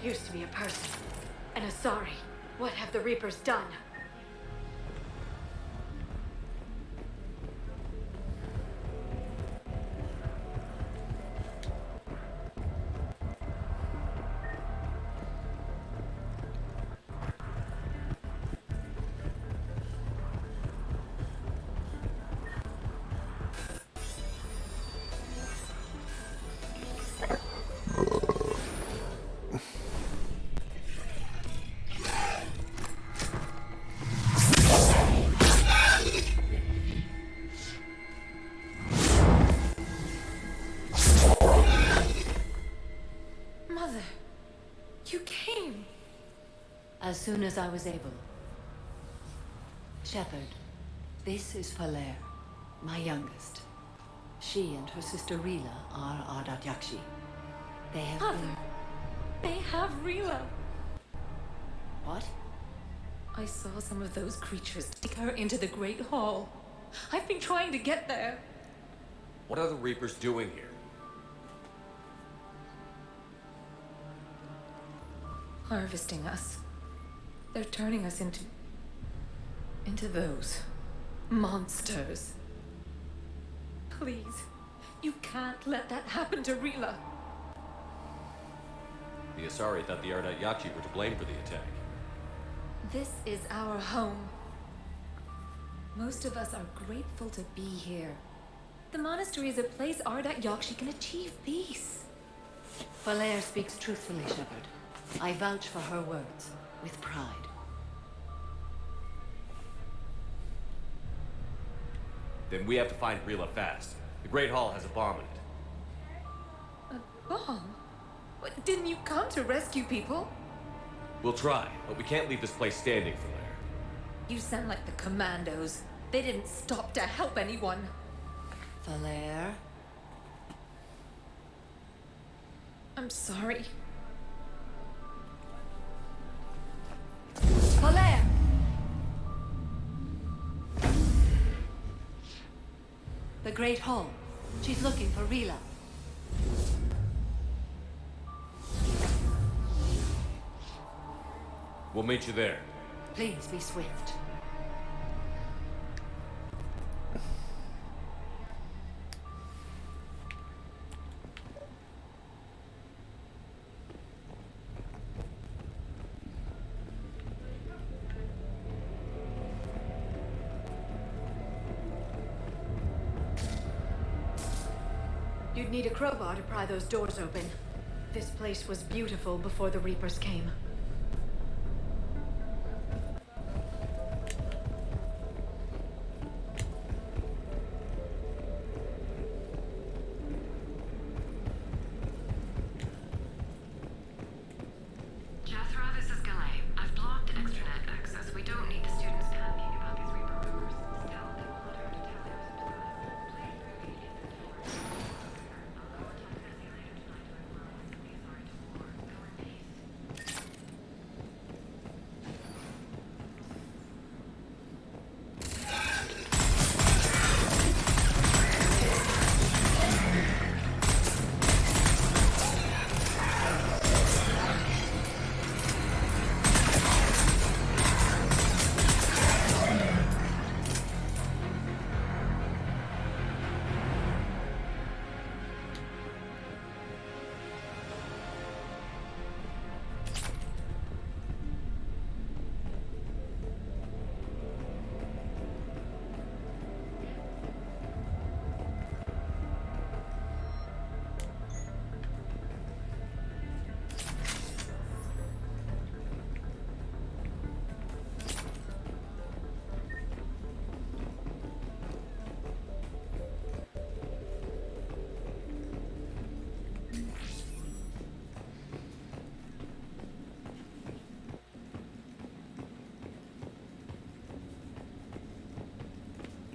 used to be a person. And a sorry. What have the Reapers done? soon as I was able. Shepard, this is Falair, my youngest. She and her sister Rila are Ardat Yakshi. They have been... They have Rila. What? I saw some of those creatures take her into the Great Hall. I've been trying to get there. What are the Reapers doing here? Harvesting us. They're turning us into those monsters. Please, you can't let that happen to Rila. The Asari thought the Ardat Yakshi were to blame for the attack. This is our home. Most of us are grateful to be here. The monastery is a place Ardat Yakshi can achieve peace. Falair speaks truthfully, Shepard. I vouch for her words, with pride. Then we have to find Rila fast. The Great Hall has a bomb in it. A bomb? What, didn't you come to rescue people? We'll try, but we can't leave this place standing for there. You sound like the commandos. They didn't stop to help anyone. Falair? I'm sorry. Falair! The Great Hall. She's looking for Rila. We'll meet you there. Please be swift. You'd need a crowbar to pry those doors open. This place was beautiful before the Reapers came.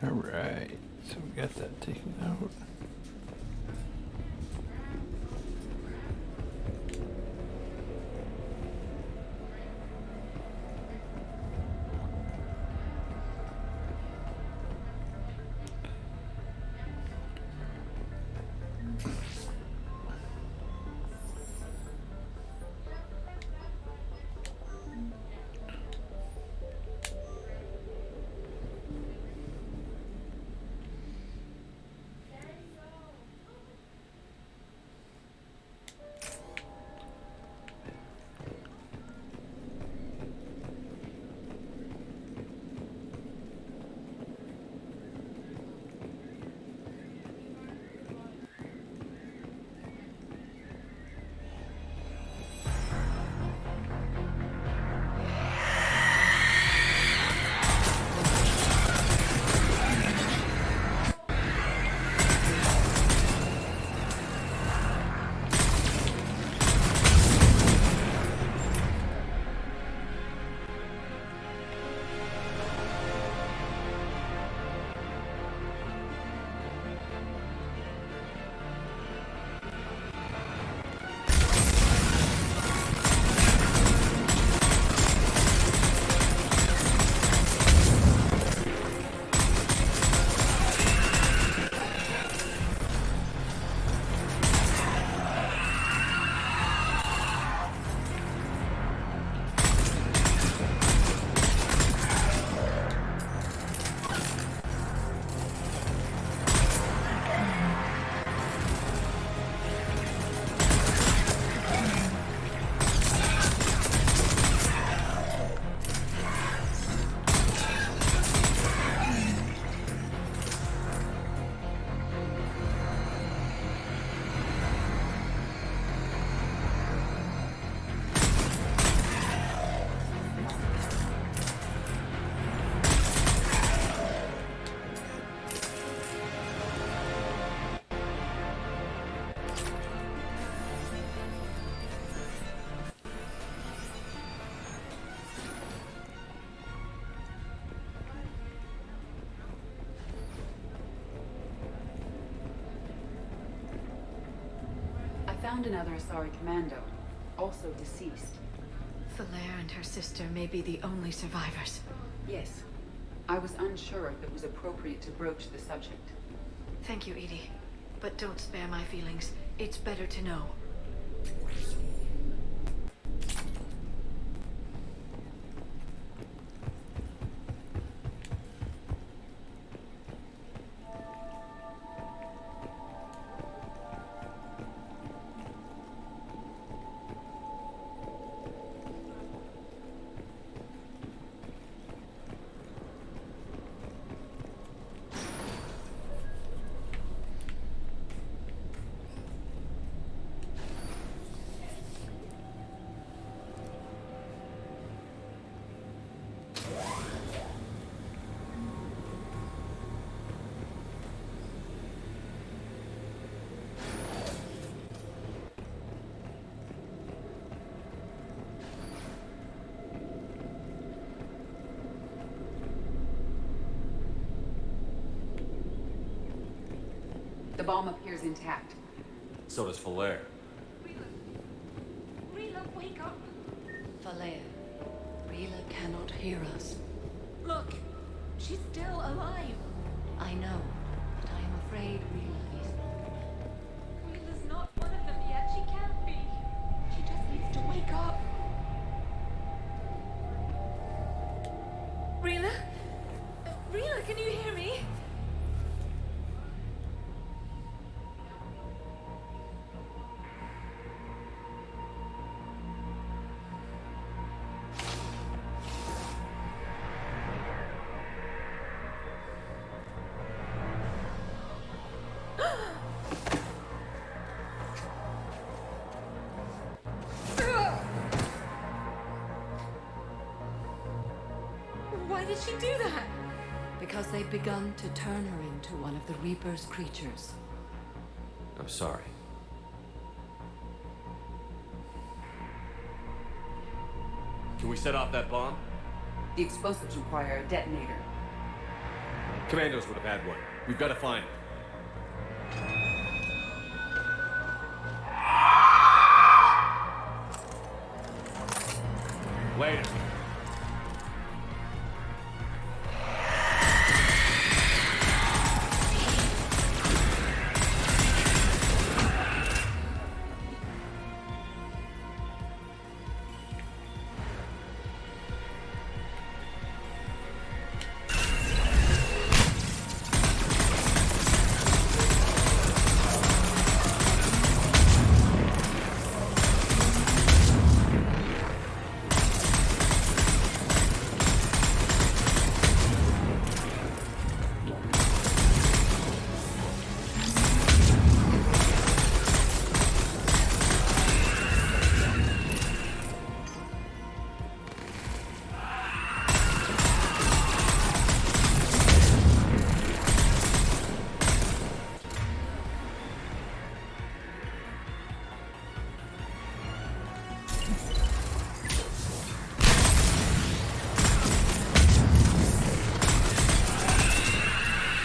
Alright, so we got that taken out. found another Asari commando, also deceased. Falaire and her sister may be the only survivors. Yes. I was unsure if it was appropriate to broach the subject. Thank you, Edie. But don't spare my feelings. It's better to know. The bomb appears intact. So does Falaire. Rila, wake up! Falaire, Rila cannot hear us. Look, she's still alive. I know, but I am afraid Rila is. Rila's not one of them yet. She can't be. She just needs to wake up. Rila? Rila, can you hear me? Why did she do that? Because they've begun to turn her into one of the Reaper's creatures. I'm sorry. Can we set off that bomb? The explosives require a detonator. Commandos would have had one. We've got to find it. Later.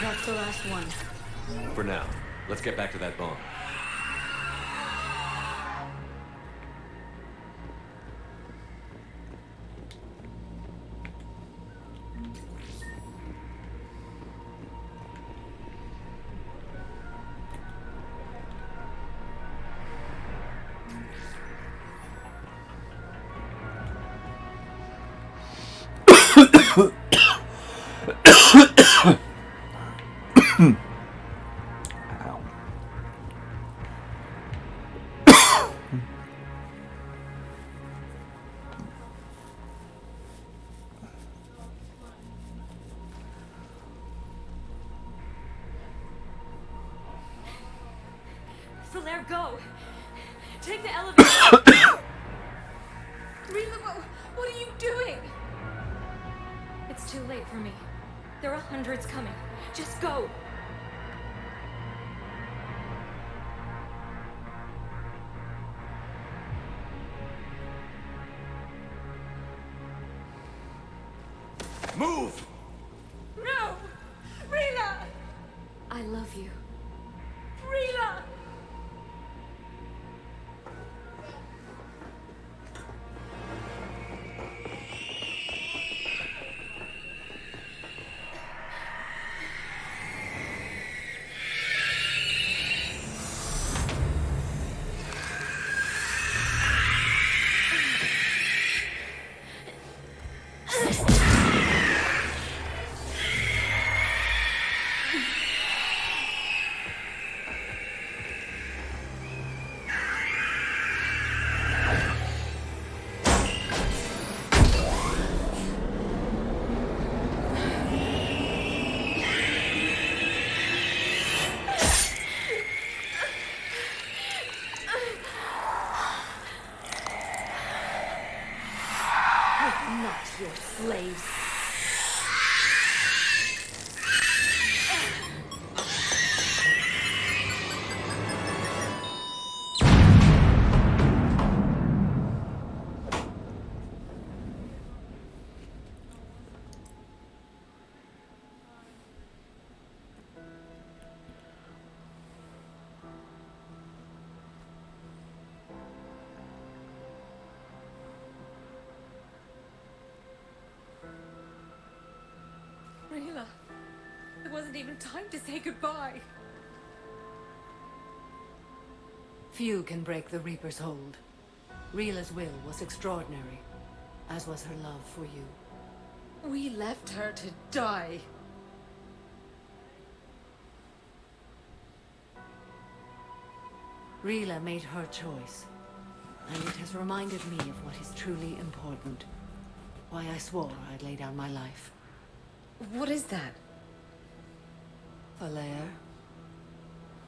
That's the last one. For now, let's get back to that bomb. Falaire, go! Take the elevator! Rila, what are you doing? It's too late for me. There are hundreds coming. Just go! Move! No! Rila! I love you. Rila! slaves. Rayla, there wasn't even time to say goodbye. Few can break the Reaper's hold. Rila's will was extraordinary, as was her love for you. We left her to die. Rila made her choice, and it has reminded me of what is truly important. Why I swore I'd lay down my life. What is that? Falair,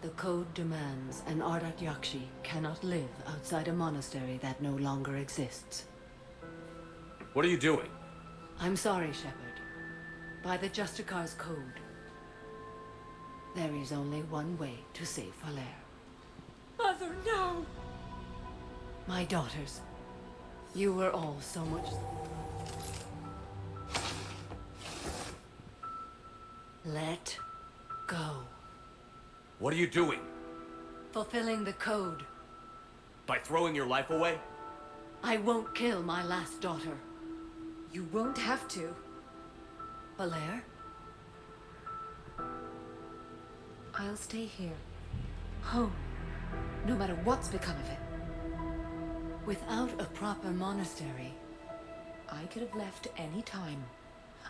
the code demands an Ardat Yakshi cannot live outside a monastery that no longer exists. What are you doing? I'm sorry, Shepard. By the Justicar's code, there is only one way to save Falair. Mother, no! My daughters, you were all so much... Let go. What are you doing? Fulfilling the code. By throwing your life away? I won't kill my last daughter. You won't have to. Falair? I'll stay here. Home. No matter what's become of it. Without a proper monastery, I could have left any time.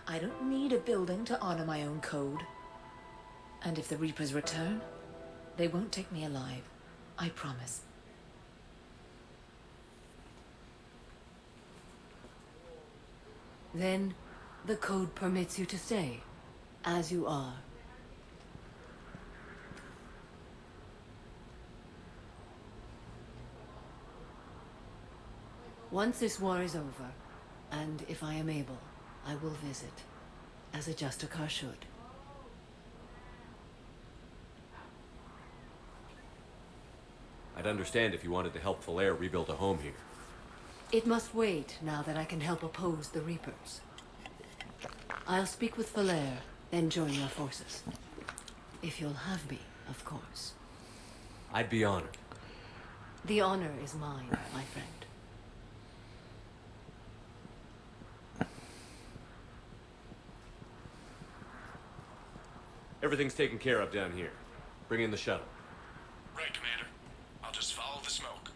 I don't need a building to honor my own code. And if the Reapers return, they won't take me alive. I promise. then the code permits you to stay, as you are. Once this war is over, and if I am able, I will visit, as a Justicar should. I'd understand if you wanted to help Falair rebuild a home here. It must wait now that I can help oppose the Reapers. I'll speak with Falair, then join your forces. If you'll have me, of course. I'd be honored. The honor is mine, my friend. Everything's taken care of down here. Bring in the shuttle. Right, Commander. I'll just follow the smoke.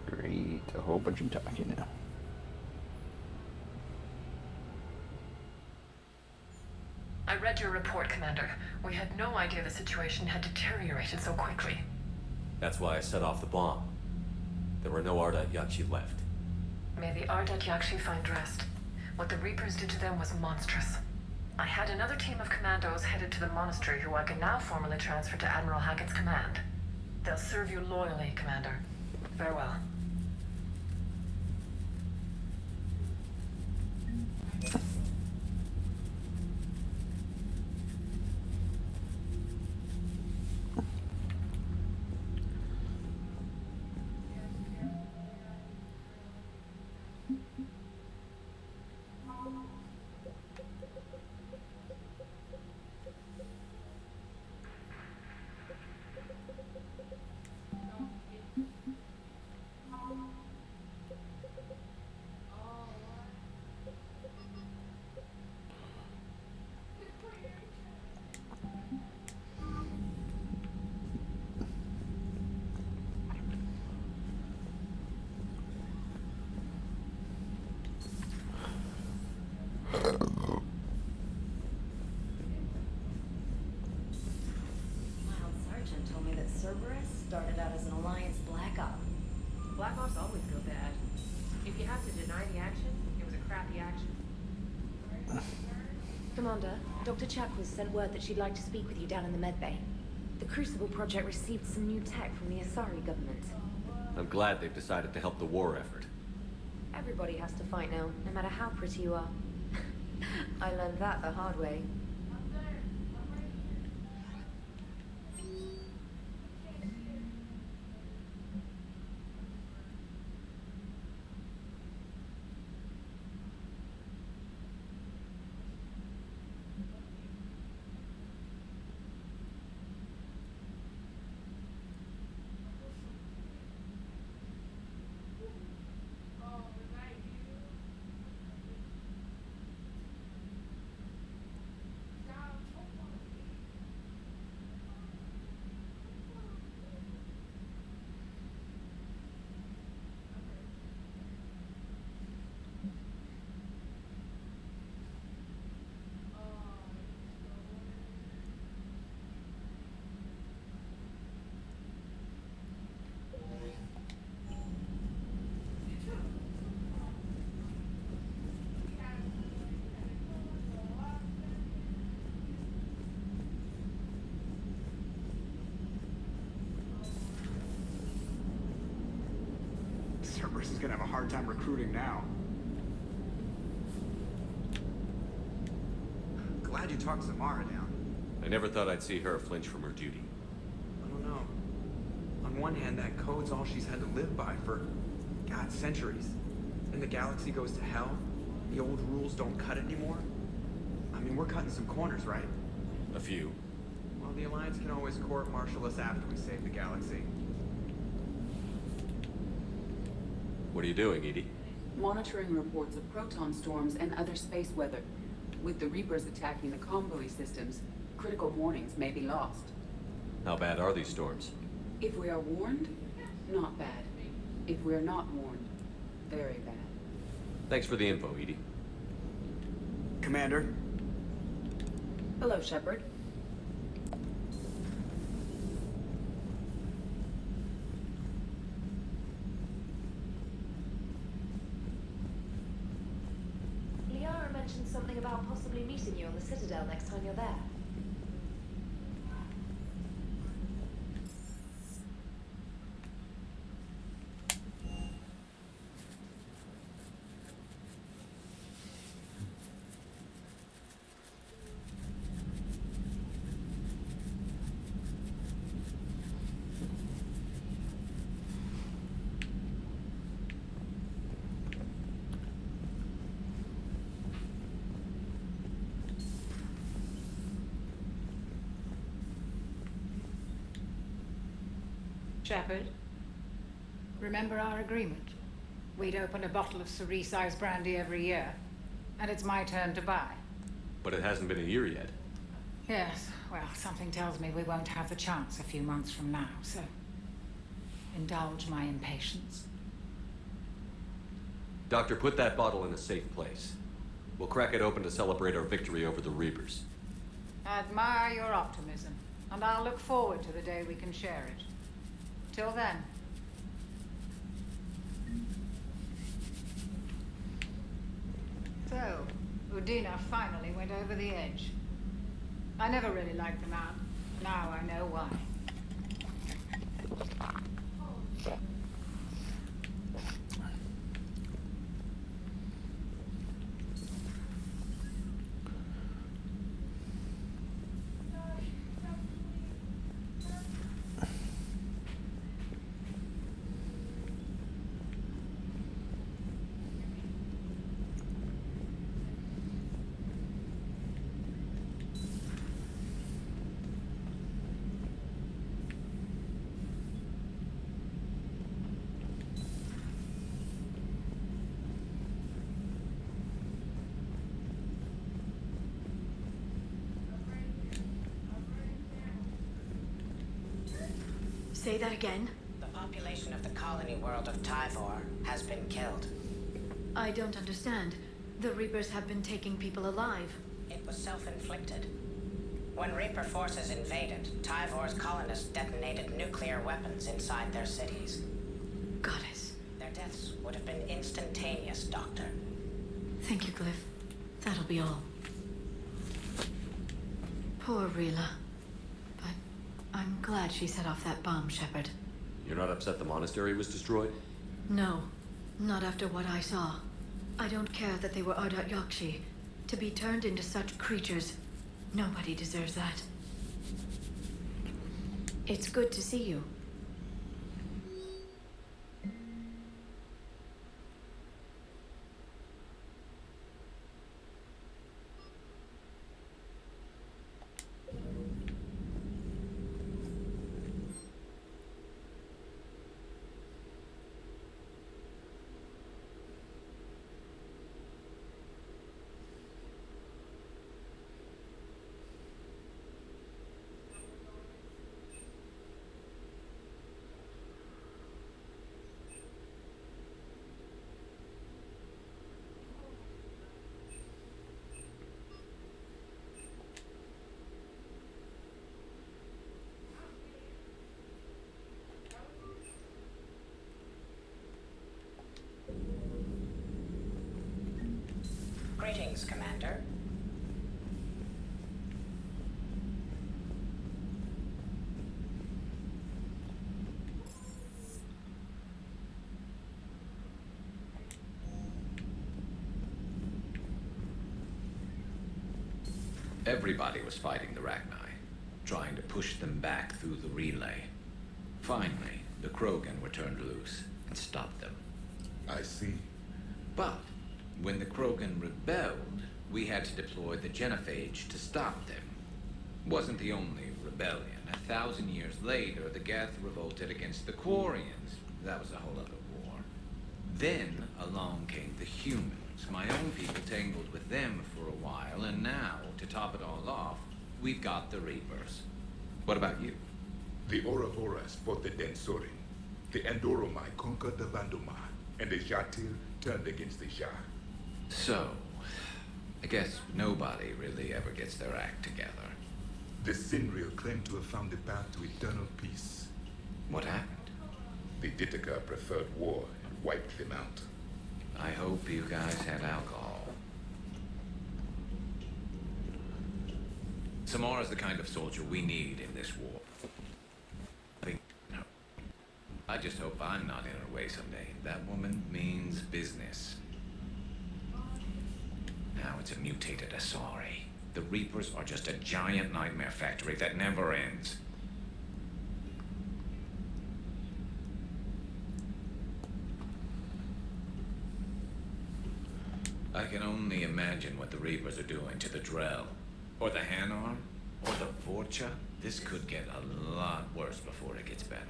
Great, a whole bunch of talking now. I read your report, Commander. We had no idea the situation had deteriorated so quickly. That's why I set off the bomb. There were no Ardat Yakshi left. May the Ardat Yakshi find rest. What the Reapers did to them was monstrous. I had another team of commandos headed to the monastery who I can now formally transfer to Admiral Hackett's command. They'll serve you loyally, Commander. Farewell. Sergeant told me that Cerberus started out as an Alliance Black Op. Black Ops always go bad. If you have to deny the action, it was a crappy action. Commander, Dr. Chakwas sent word that she'd like to speak with you down in the medbay. The Crucible Project received some new tech from the Asari government. I'm glad they've decided to help the war effort. Everybody has to fight now, no matter how pretty you are. I learned that the hard way. Cerberus is gonna have a hard time recruiting now. Glad you talked Samara down. I never thought I'd see her flinch from her duty. I don't know. On one hand, that code's all she's had to live by for, God, centuries. And the galaxy goes to hell. The old rules don't cut anymore. I mean, we're cutting some corners, right? A few. Well, the Alliance can always court-martial us after we save the galaxy. What are you doing, Edie? Monitoring reports of proton storms and other space weather. With the Reapers attacking the convoy systems, critical warnings may be lost. How bad are these storms? If we are warned, not bad. If we are not warned, very bad. Thanks for the info, Edie. Commander? Hello, Shepard. Liara mentioned something about possibly meeting you on the Citadel next time you're there. Shepard, remember our agreement? We'd open a bottle of Cerise brandy every year, and it's my turn to buy. But it hasn't been a year yet. Yes, well, something tells me we won't have the chance a few months from now, so indulge my impatience. Doctor, put that bottle in a safe place. We'll crack it open to celebrate our victory over the Reapers. I admire your optimism, and I'll look forward to the day we can share it. Till then. So, Udina finally went over the edge. I never really liked the man. Now I know why. Say that again? The population of the colony world of Tyvor has been killed. I don't understand. The Reapers have been taking people alive. It was self-inflicted. When Reaper forces invaded, Tyvor's colonists detonated nuclear weapons inside their cities. Goddess. Their deaths would have been instantaneous, Doctor. Thank you, Glyph. That'll be all. Poor Rila. But I'm glad she set off that bomb, Shepard. You're not upset the monastery was destroyed? No, not after what I saw. I don't care that they were Ardat Yakshi. To be turned into such creatures, nobody deserves that. It's good to see you. Greetings, Commander. Everybody was fighting the Ragni, trying to push them back through the relay. Finally, the Krogan were turned loose and stopped them. I see. But when the Krogan rebelled, we had to deploy the genophage to stop them. Wasn't the only rebellion. 1,000 years later, the Geth revolted against the Quarians. That was a whole other war. Then along came the humans. My own people tangled with them for a while, and now, to top it all off, we've got the Reapers. What about you? The Ouroboros fought the Densorin. The Andoromai conquered the Vandomai, and the Jatir turned against the Shah. So, I guess nobody really ever gets their act together. The Sinreal claimed to have found the path to eternal peace. What happened? The Ditaka preferred war and wiped them out. I hope you guys had alcohol. Samara's the kind of soldier we need in this war. I just hope I'm not in her way someday. That woman means business. Now it's a mutated Asari. The Reapers are just a giant nightmare factory that never ends. I can only imagine what the Reapers are doing to the Drell, or the Hanar, or the Vorcha. This could get a lot worse before it gets better.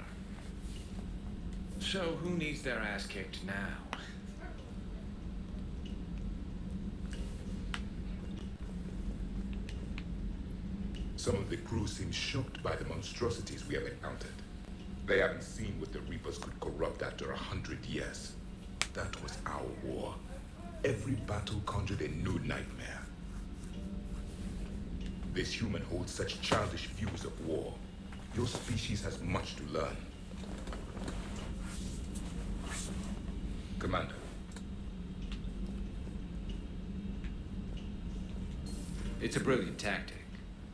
So who needs their ass kicked now? Some of the crew seem shocked by the monstrosities we have encountered. They haven't seen what the Reapers could corrupt after 100 years. That was our war. Every battle conjured a new nightmare. This human holds such childish views of war. Your species has much to learn. Commander. It's a brilliant tactic,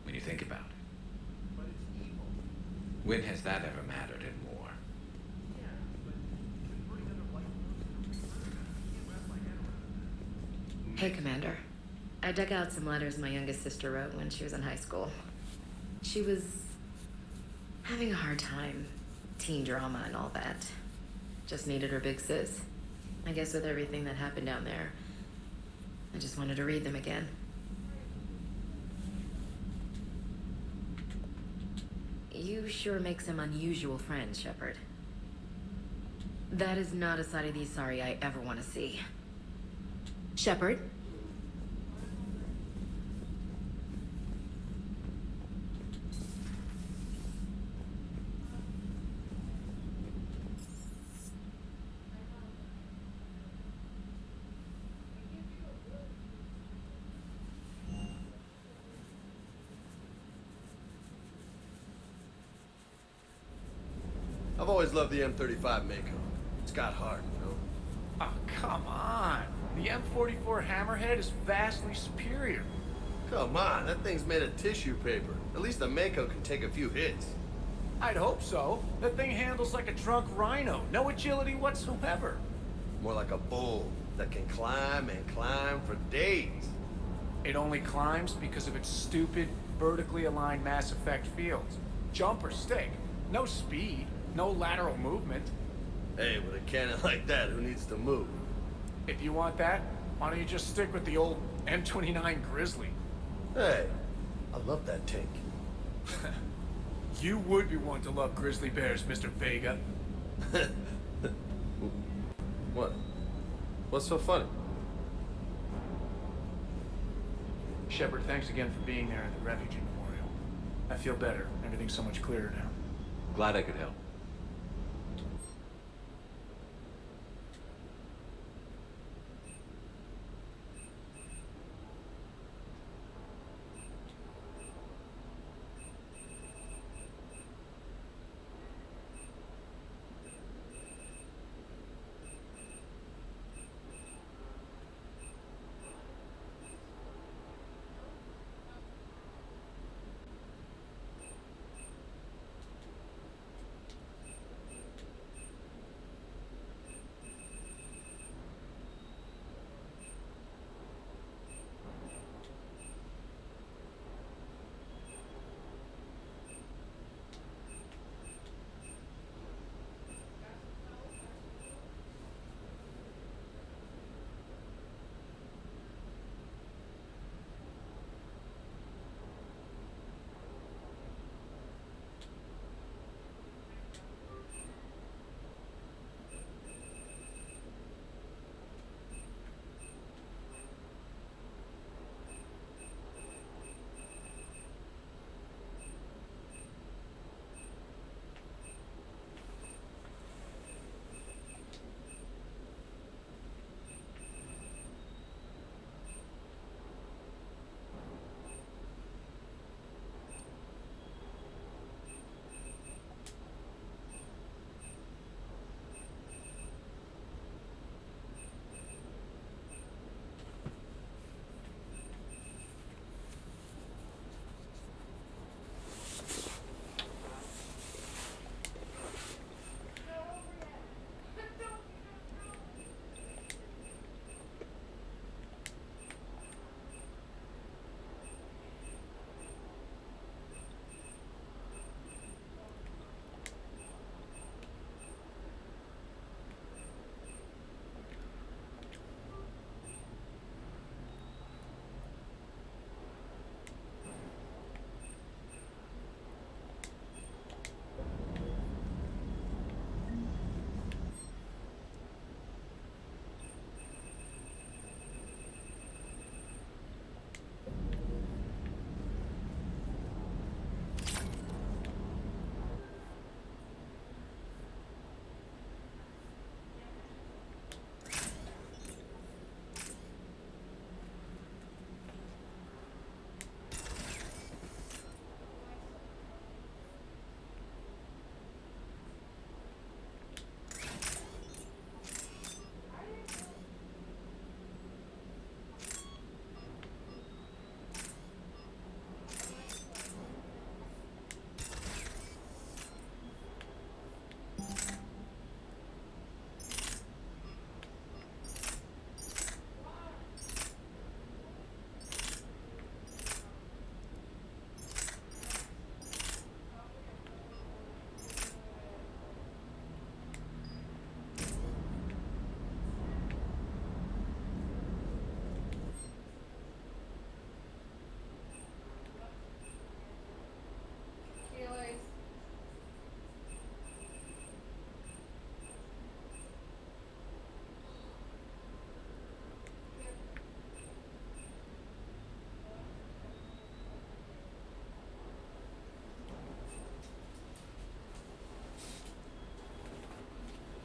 when you think about it. When has that ever mattered in war? Hey, Commander. I dug out some letters my youngest sister wrote when she was in high school. She was having a hard time. Teen drama and all that. Just needed her big sis. I guess with everything that happened down there, I just wanted to read them again. You sure make some unusual friends, Shepard. That is not a side of the Asari I ever want to see. Shepard? I've always loved the M35 Mako. It's got heart, you know? Oh, come on. The M44 Hammerhead is vastly superior. Come on, that thing's made of tissue paper. At least the Mako can take a few hits. I'd hope so. That thing handles like a drunk rhino. No agility whatsoever. More like a bull that can climb and climb for days. It only climbs because of its stupid, vertically aligned mass effect fields. Jump or stick. No speed. No lateral movement. Hey, with a cannon like that, who needs to move? If you want that, why don't you just stick with the old M29 Grizzly? Hey, I love that tank. You would be one to love grizzly bears, Mr. Vega. What? What's so funny? Shepard, thanks again for being there at the refugee memorial. I feel better. Everything's so much clearer now. Glad I could help.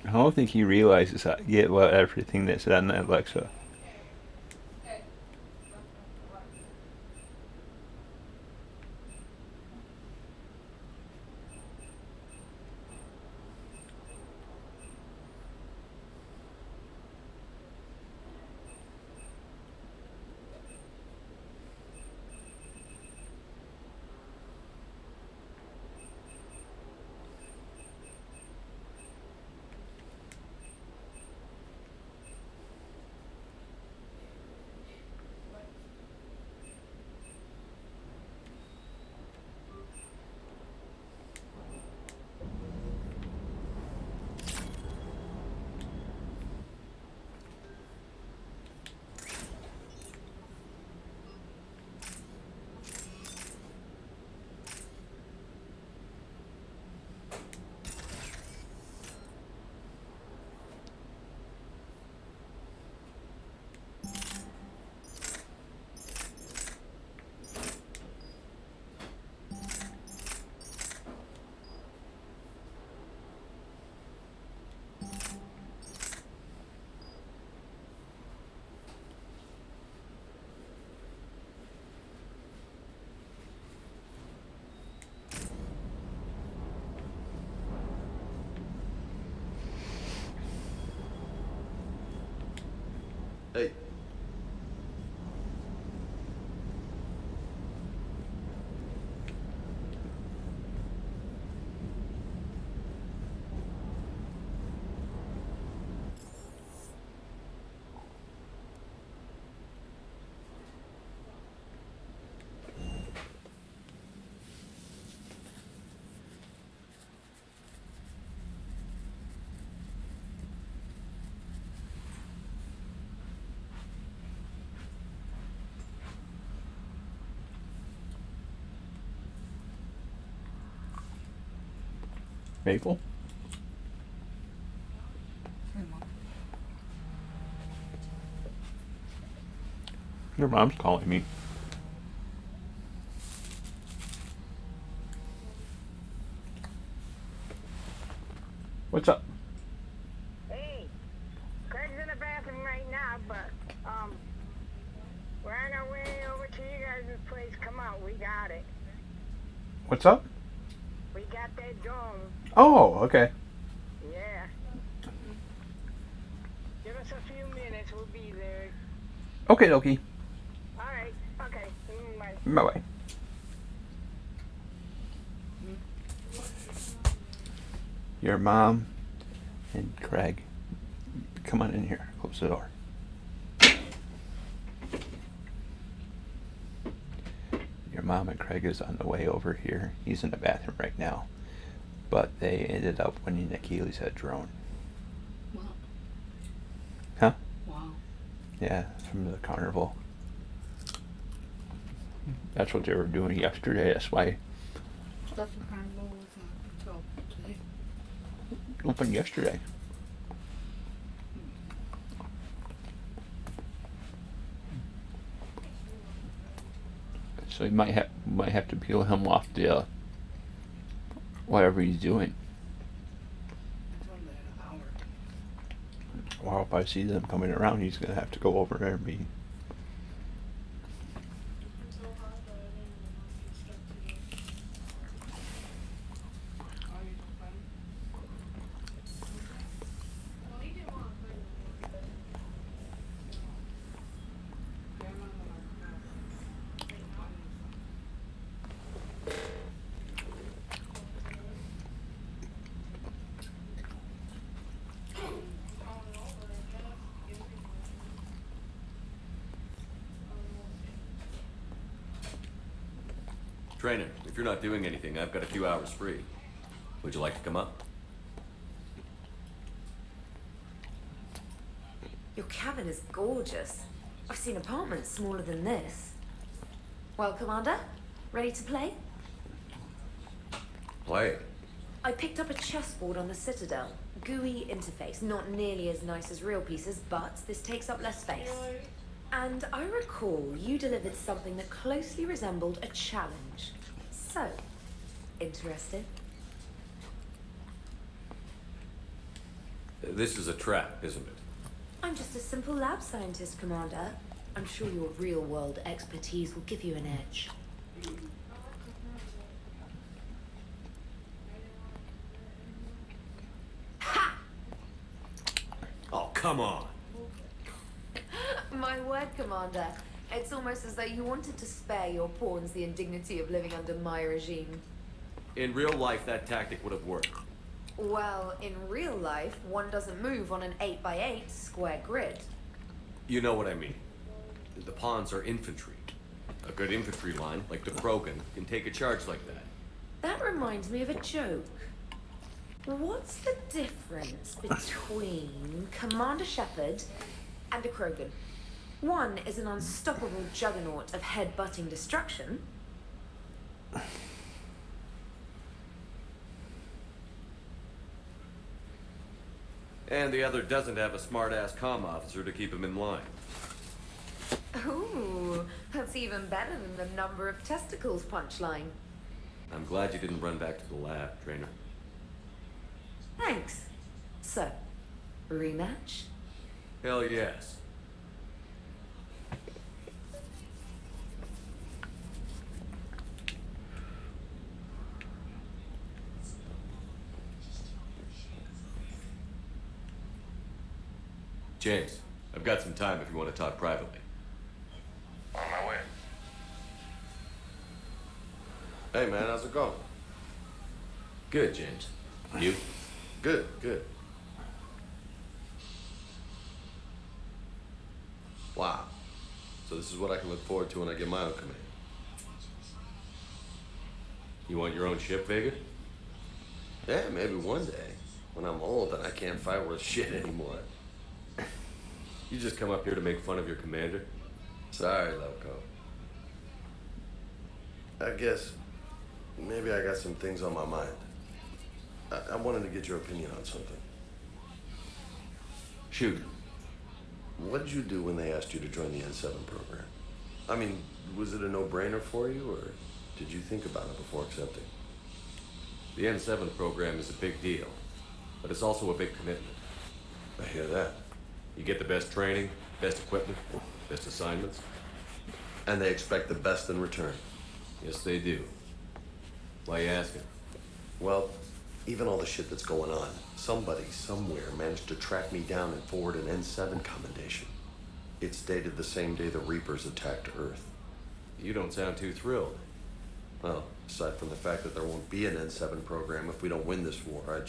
I don't think he realizes that yet what everything that's in Alexa. Hey. Maple? Your mom's calling me. What's up? Hey, Craig's in the bathroom right now, but, we're on our way over to you guys' place. Come on, we got it. What's up? We got that dome. Oh, okay. Yeah. Give us a few minutes, we'll be there. Okay, dokie. Alright, okay. Bye. Bye-bye. Your mom and Craig, come on in here. Close the door. Your mom and Craig is on the way over here. He's in the bathroom right now. But they ended up winning the Achilles head drone. Wow. Huh? Wow. Yeah, from the carnival. That's what they were doing yesterday. That's why That's the carnival was until today. opened yesterday. So you might have to peel him off the whatever he's doing. Or if I see them coming around, he's gonna have to go over there and be. Trainer, if you're not doing anything, I've got a few hours free. Would you like to come up? Your cabin is gorgeous. I've seen apartments smaller than this. Well, Commander, ready to play? Play. I picked up a chessboard on the Citadel. GUI interface, not nearly as nice as real pieces, but this takes up less space. And I recall you delivered something that closely resembled a challenge. So, interested? This is a trap, isn't it? I'm just a simple lab scientist, Commander. I'm sure your real-world expertise will give you an edge. Ha! Oh, come on. My word, Commander. It's almost as though you wanted to spare your pawns the indignity of living under my regime. In real life, that tactic would have worked. Well, in real life, one doesn't move on an 8x8 square grid. You know what I mean. The pawns are infantry. A good infantry line, like the Krogan, can take a charge like that. That reminds me of a joke. What's the difference between Commander Shepard and a Krogan? One is an unstoppable juggernaut of head-butting destruction. And the other doesn't have a smart-ass comm officer to keep him in line. Ooh, that's even better than the number of testicles punchline. I'm glad you didn't run back to the lab, Trainer. Thanks. So, rematch? Hell yes. James, I've got some time if you want to talk privately. On my way. Hey, man, how's it going? Good, James. You? Good, good. Wow. So this is what I can look forward to when I get my own command. You want your own ship, Vega? Yeah, maybe one day. When I'm old and I can't fight worth shit anymore. You just come up here to make fun of your commander? Sorry, Loco. I guess maybe I got some things on my mind. I wanted to get your opinion on something. Shoot. What did you do when they asked you to join the N7 program? I mean, was it a no-brainer for you, or did you think about it before accepting? The N7 program is a big deal, but it's also a big commitment. I hear that. You get the best training, best equipment, best assignments. And they expect the best in return. Yes, they do. Why you asking? Well, even all the shit that's going on, somebody somewhere managed to track me down and forward an N7 commendation. It's dated the same day the Reapers attacked Earth. You don't sound too thrilled. Well, aside from the fact that there won't be an N7 program if we don't win this war,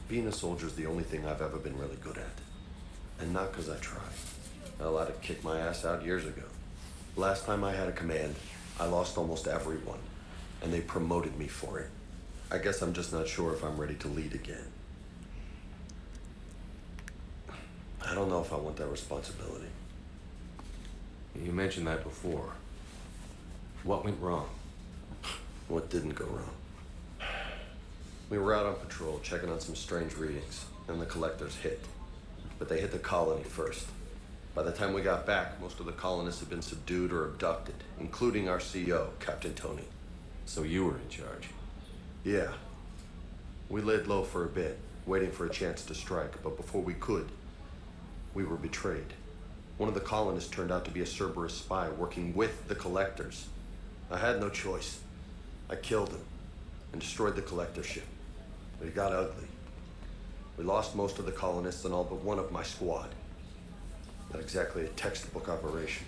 being a soldier is the only thing I've ever been really good at. And not because I try. Hell, I'd have kicked my ass out years ago. Last time I had a command, I lost almost everyone, and they promoted me for it. I guess I'm just not sure if I'm ready to lead again. I don't know if I want that responsibility. You mentioned that before. What went wrong? What didn't go wrong? We were out on patrol, checking on some strange readings, and the collectors hit. But they hit the colony first. By the time we got back, most of the colonists had been subdued or abducted, including our CO, Captain Tony. So you were in charge? Yeah. We laid low for a bit, waiting for a chance to strike, but before we could, we were betrayed. One of the colonists turned out to be a Cerberus spy working with the collectors. I had no choice. I killed him and destroyed the collector ship. But it got ugly. We lost most of the colonists and all but one of my squad. Not exactly a textbook operation.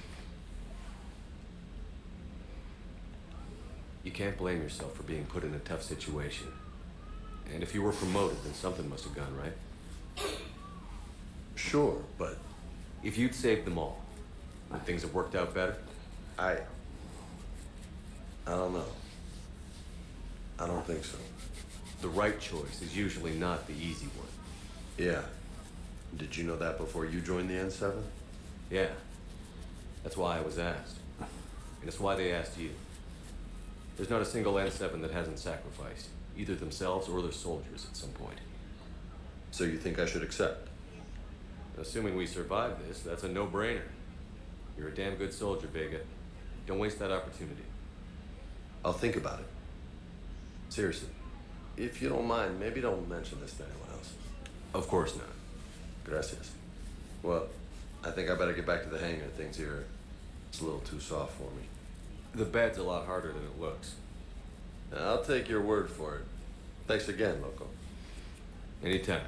You can't blame yourself for being put in a tough situation. And if you were promoted, then something must have gone right. Sure, but if you'd saved them all, would things have worked out better? I don't know. I don't think so. The right choice is usually not the easy one. Yeah. Did you know that before you joined the N7? Yeah. That's why I was asked. And it's why they asked you. There's not a single N7 that hasn't sacrificed, either themselves or their soldiers at some point. So you think I should accept? Assuming we survive this, that's a no-brainer. You're a damn good soldier, Vega. Don't waste that opportunity. I'll think about it. Seriously. If you don't mind, maybe don't mention this to anyone else. Of course not. Gracias. Well, I think I better get back to the hangar. Things here, it's a little too soft for me. The bed's a lot harder than it looks. I'll take your word for it. Thanks again, Loco. Anytime.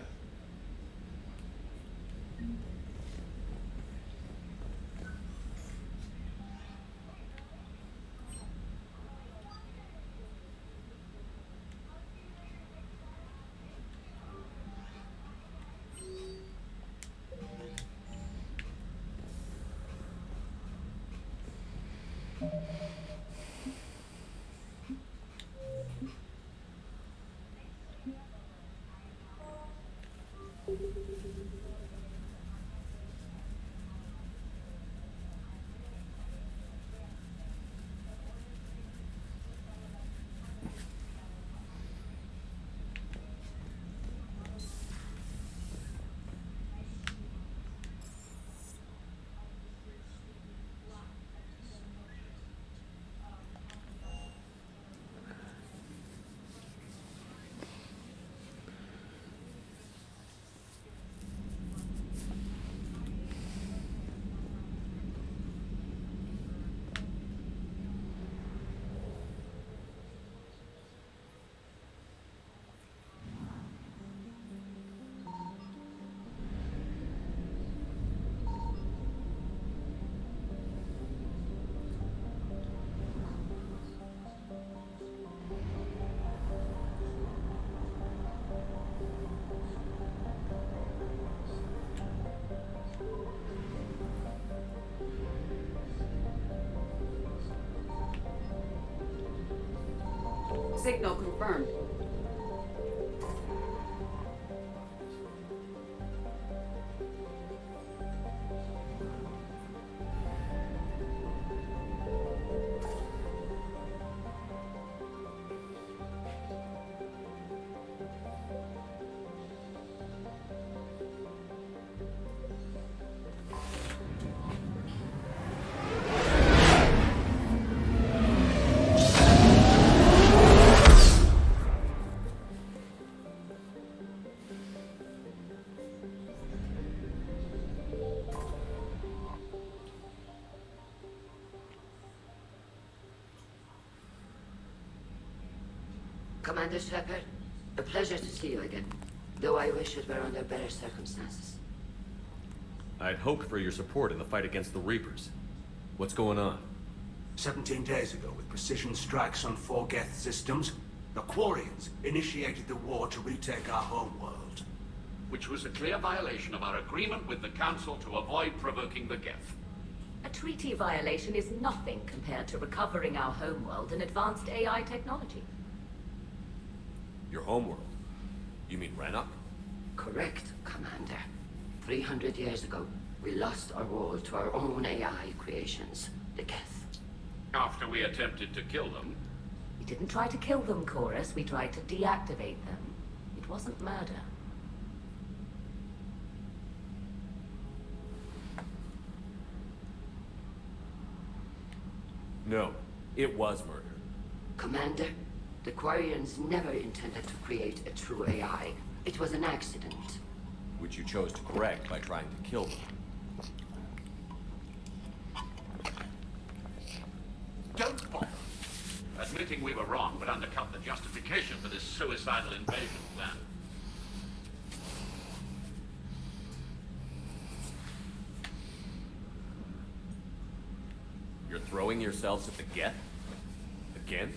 Signal confirmed. Commander Shepard, a pleasure to see you again, though I wish it were under better circumstances. I'd hoped for your support in the fight against the Reapers. What's going on? 17 days ago, with precision strikes on 4 Geth systems, the Quarians initiated the war to retake our homeworld. Which was a clear violation of our agreement with the Council to avoid provoking the Geth. A treaty violation is nothing compared to recovering our homeworld and advanced AI technology. Your homeworld? You mean Rannoch? Correct, Commander. 300 years ago, we lost our world to our own AI creations, the Geth. After we attempted to kill them. We didn't try to kill them, Chorus. We tried to deactivate them. It wasn't murder. No, it was murder. Commander, the Quarians never intended to create a true AI. It was an accident. Which you chose to correct by trying to kill them. Don't bother. Admitting we were wrong would undercut the justification for this suicidal invasion plan. You're throwing yourselves at the Geth? Again?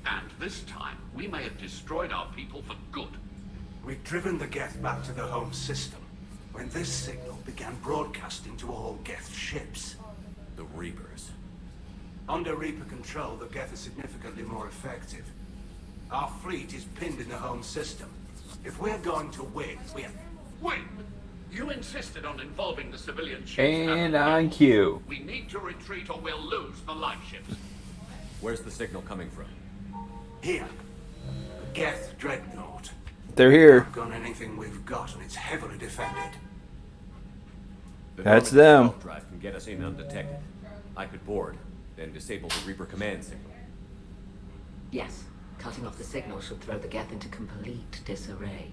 And this time, we may have destroyed our people for good. We'd driven the Geth back to the home system, when this signal began broadcasting to all Geth ships. The Reapers. Under Reaper control, the Geth is significantly more effective. Our fleet is pinned in the home system. If we're going to win, Win! You insisted on involving the civilian ships. And on cue. We need to retreat or we'll lose the light ships. Where's the signal coming from? Here. The Geth Dreadnought. They're here. Not got anything we've got, and it's heavily defended. The That's Norman them. stealth drive can get us in undetected. I could board, then disable the Reaper command signal. Yes, cutting off the signal should throw the Geth into complete disarray.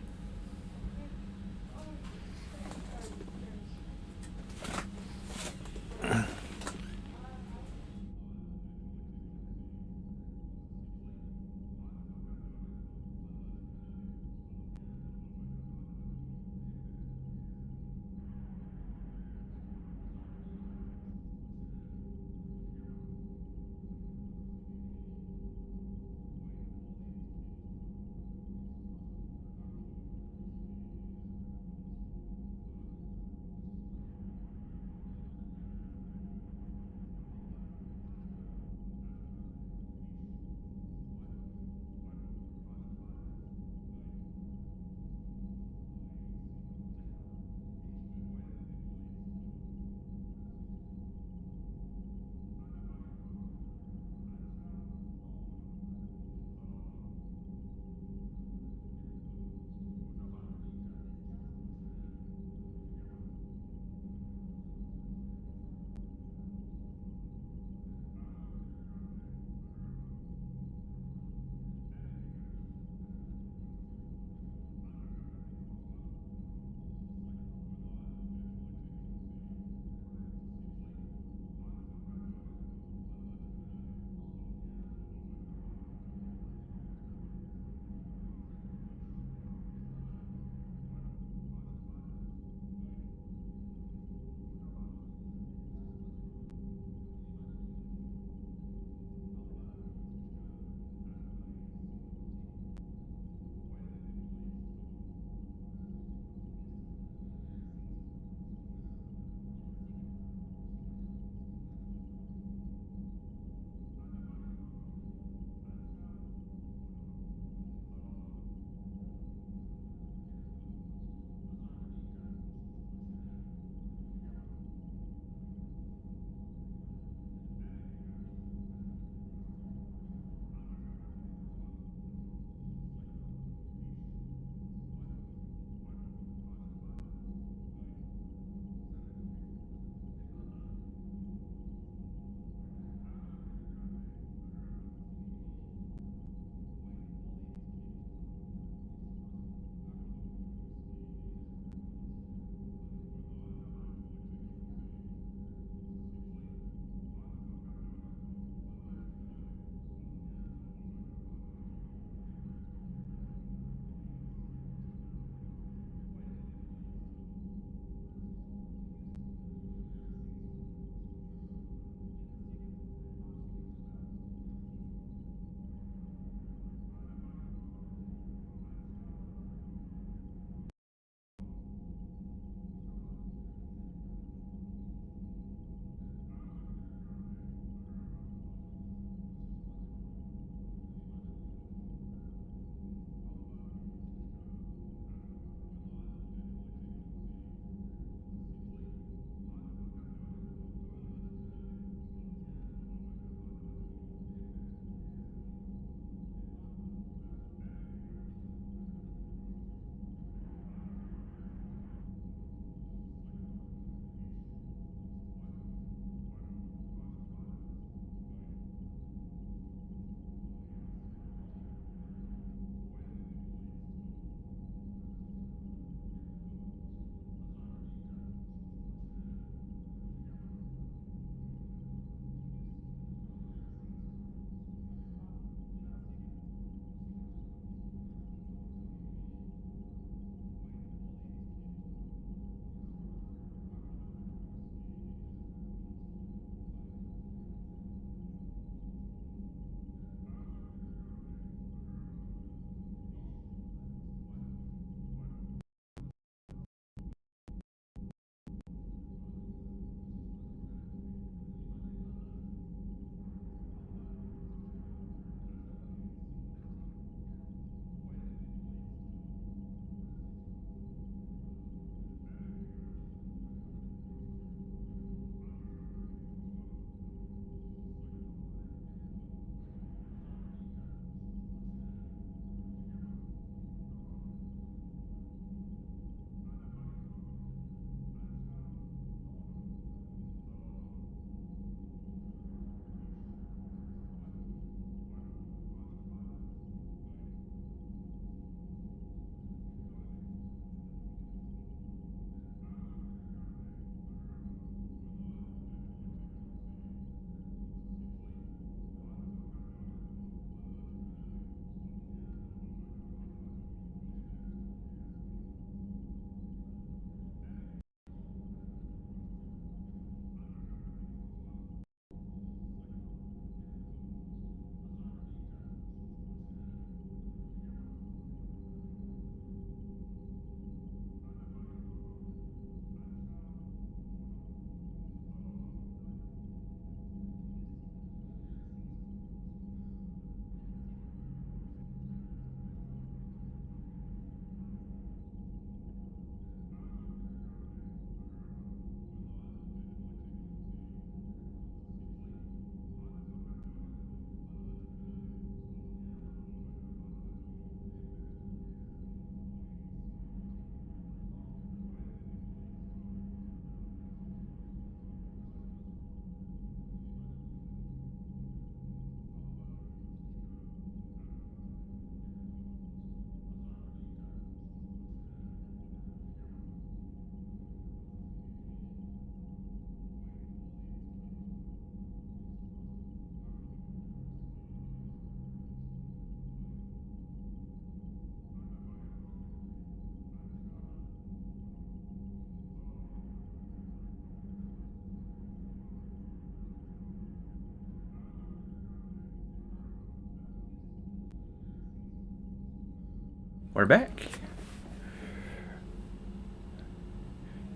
We're back.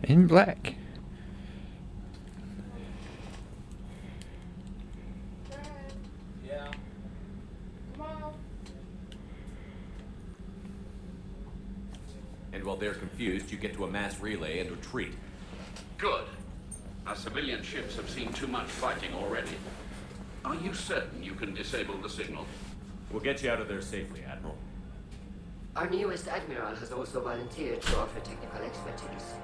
In black. Yeah. Come on. And while they're confused, you get to a mass relay and retreat. Good. Our civilian ships have seen too much fighting already. Are you certain you can disable the signal? We'll get you out of there safely, Admiral. Our newest admiral has also volunteered to offer technical expertise.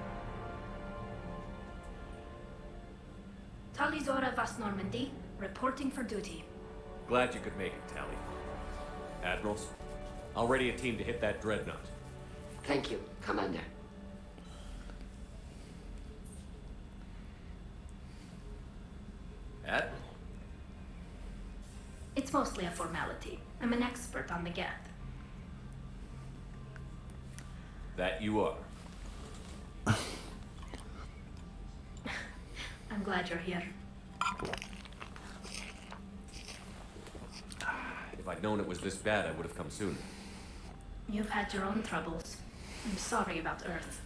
Talizora Vas Normandy, reporting for duty. Glad you could make it, Tally. Admirals, I'll ready a team to hit that dreadnought. Thank you, Commander. Admiral? It's mostly a formality. I'm an expert on the Geth. That you are. I'm glad you're here. If I'd known it was this bad, I would have come sooner. You've had your own troubles. I'm sorry about Earth.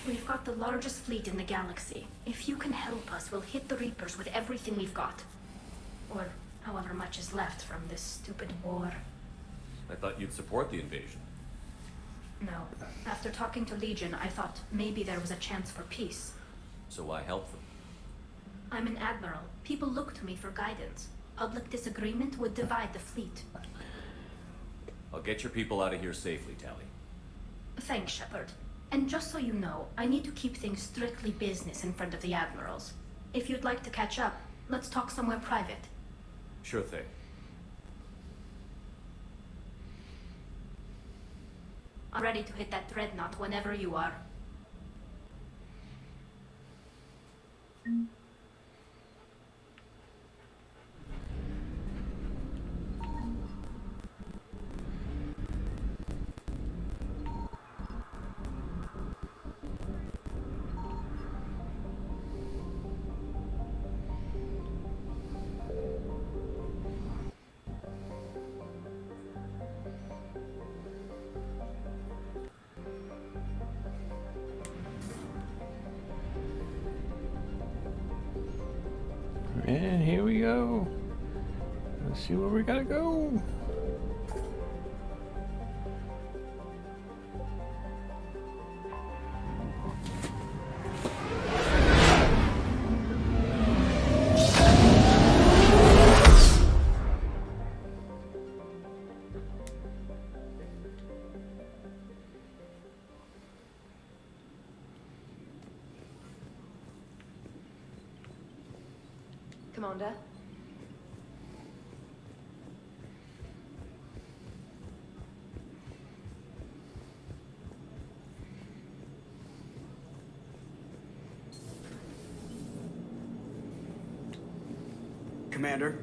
We've got the largest fleet in the galaxy. If you can help us, we'll hit the Reapers with everything we've got. Or however much is left from this stupid war. I thought you'd support the invasion. No. After talking to Legion, I thought maybe there was a chance for peace. So why help them? I'm an admiral. People look to me for guidance. Public disagreement would divide the fleet. I'll get your people out of here safely, Tally. Thanks, Shepard. And just so you know, I need to keep things strictly business in front of the admirals. If you'd like to catch up, let's talk somewhere private. Sure thing. I'm ready to hit that dreadnought whenever you are. And here we go. Let's see where we gotta go. Commander? Commander?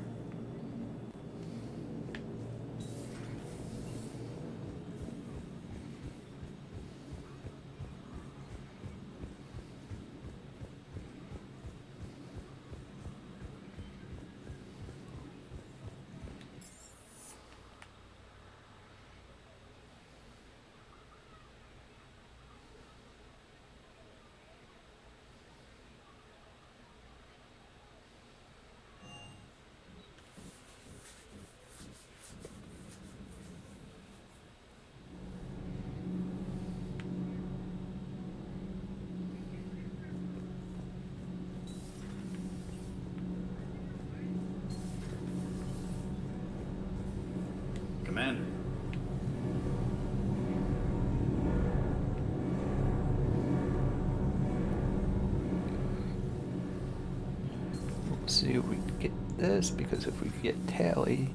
Commander. Let's see if we can get this, because if we get Tally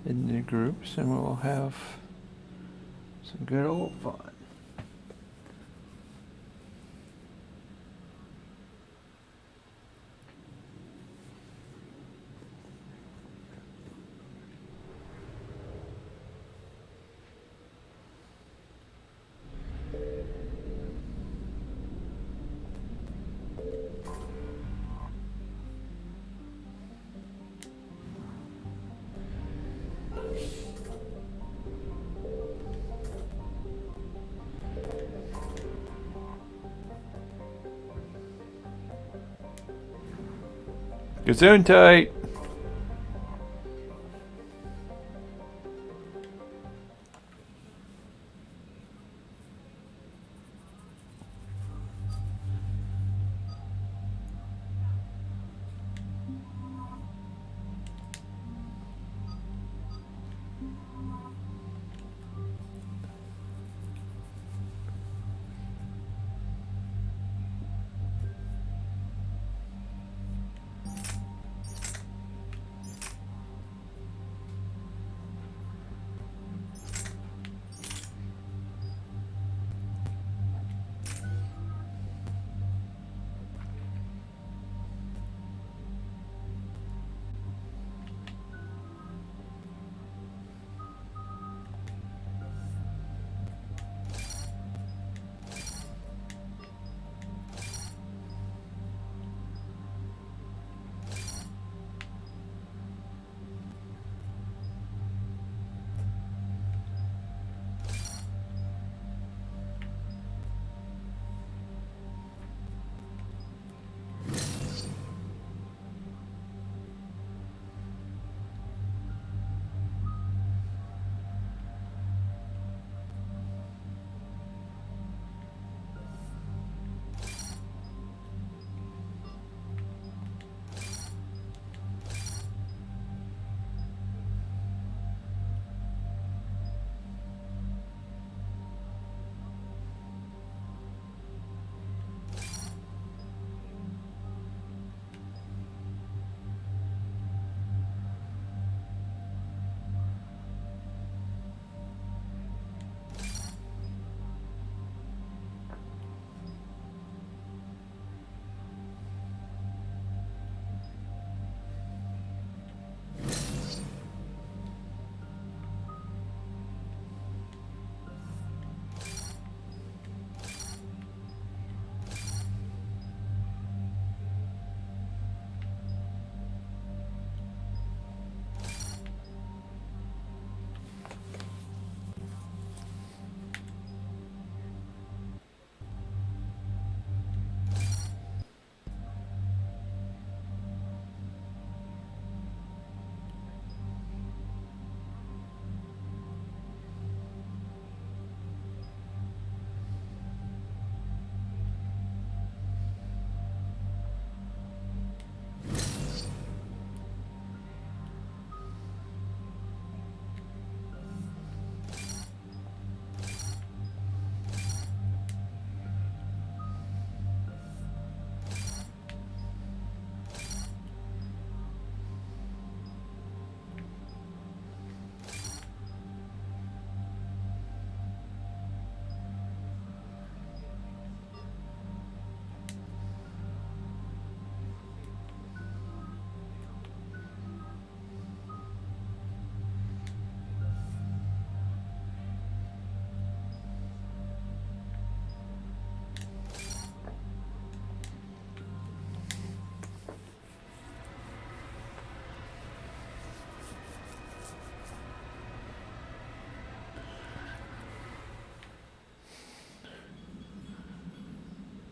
in the groups, then we'll have some good old fun. Gesundheit.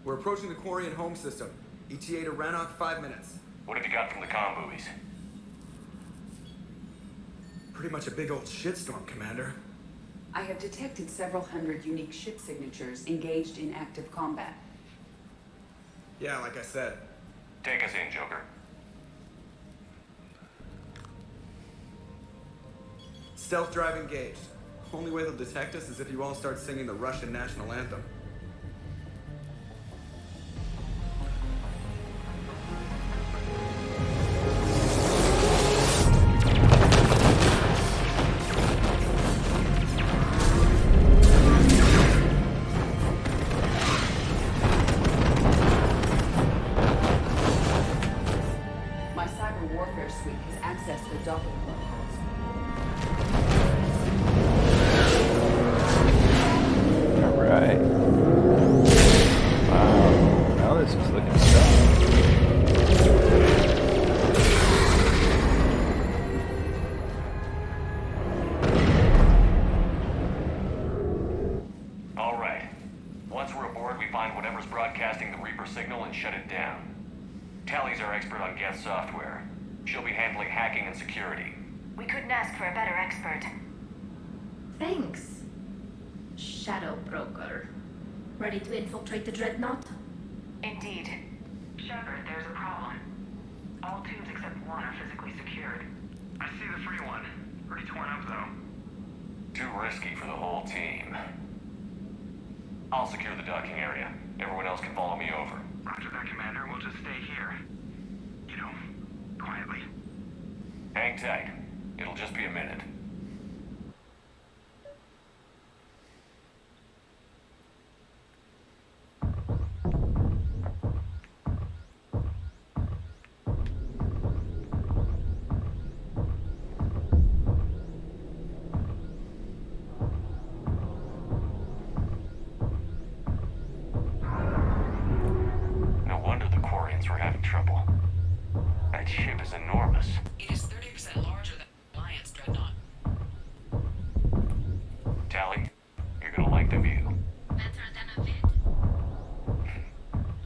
We're approaching the Quarian home system. ETA to Rannoch, 5 minutes. What have you got from the comm buoys? Pretty much a big old shitstorm, Commander. I have detected several hundred unique ship signatures engaged in active combat. Yeah, like I said. Take us in, Joker. Stealth drive engaged. Only way they'll detect us is if you all start singing the Russian national anthem. My cyber warfare suite has access to the docking protocols. All right. Wow. Now this is looking tough. All right. Once we're aboard, we find whatever's broadcasting the Reaper signal and shut it down. Tally's our expert on Geth software. She'll be handling hacking and security. We couldn't ask for a better expert. Thanks, Shadow Broker. Ready to infiltrate the Dreadnought? Indeed. Shepard, there's a problem. All tubes except one are physically secured. I see the free one. Pretty torn up, though. Too risky for the whole team. I'll secure the docking area. Everyone else can follow me over. Roger that, Commander. We'll just stay here. You know, quietly. Hang tight. It'll just be a minute. No wonder the Quarians were having trouble. That ship is enormous. It is 30% larger than Alliance Dreadnought. Tally, you're gonna like the view. Better than a vid?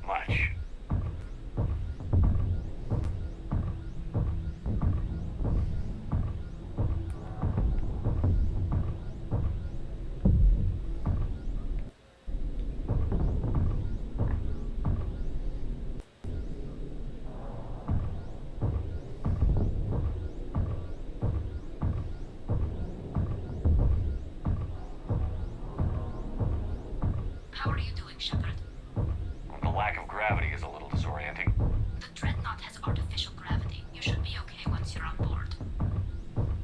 Much. How are you doing, Shepard? The lack of gravity is a little disorienting. The Dreadnought has artificial gravity. You should be okay once you're on board.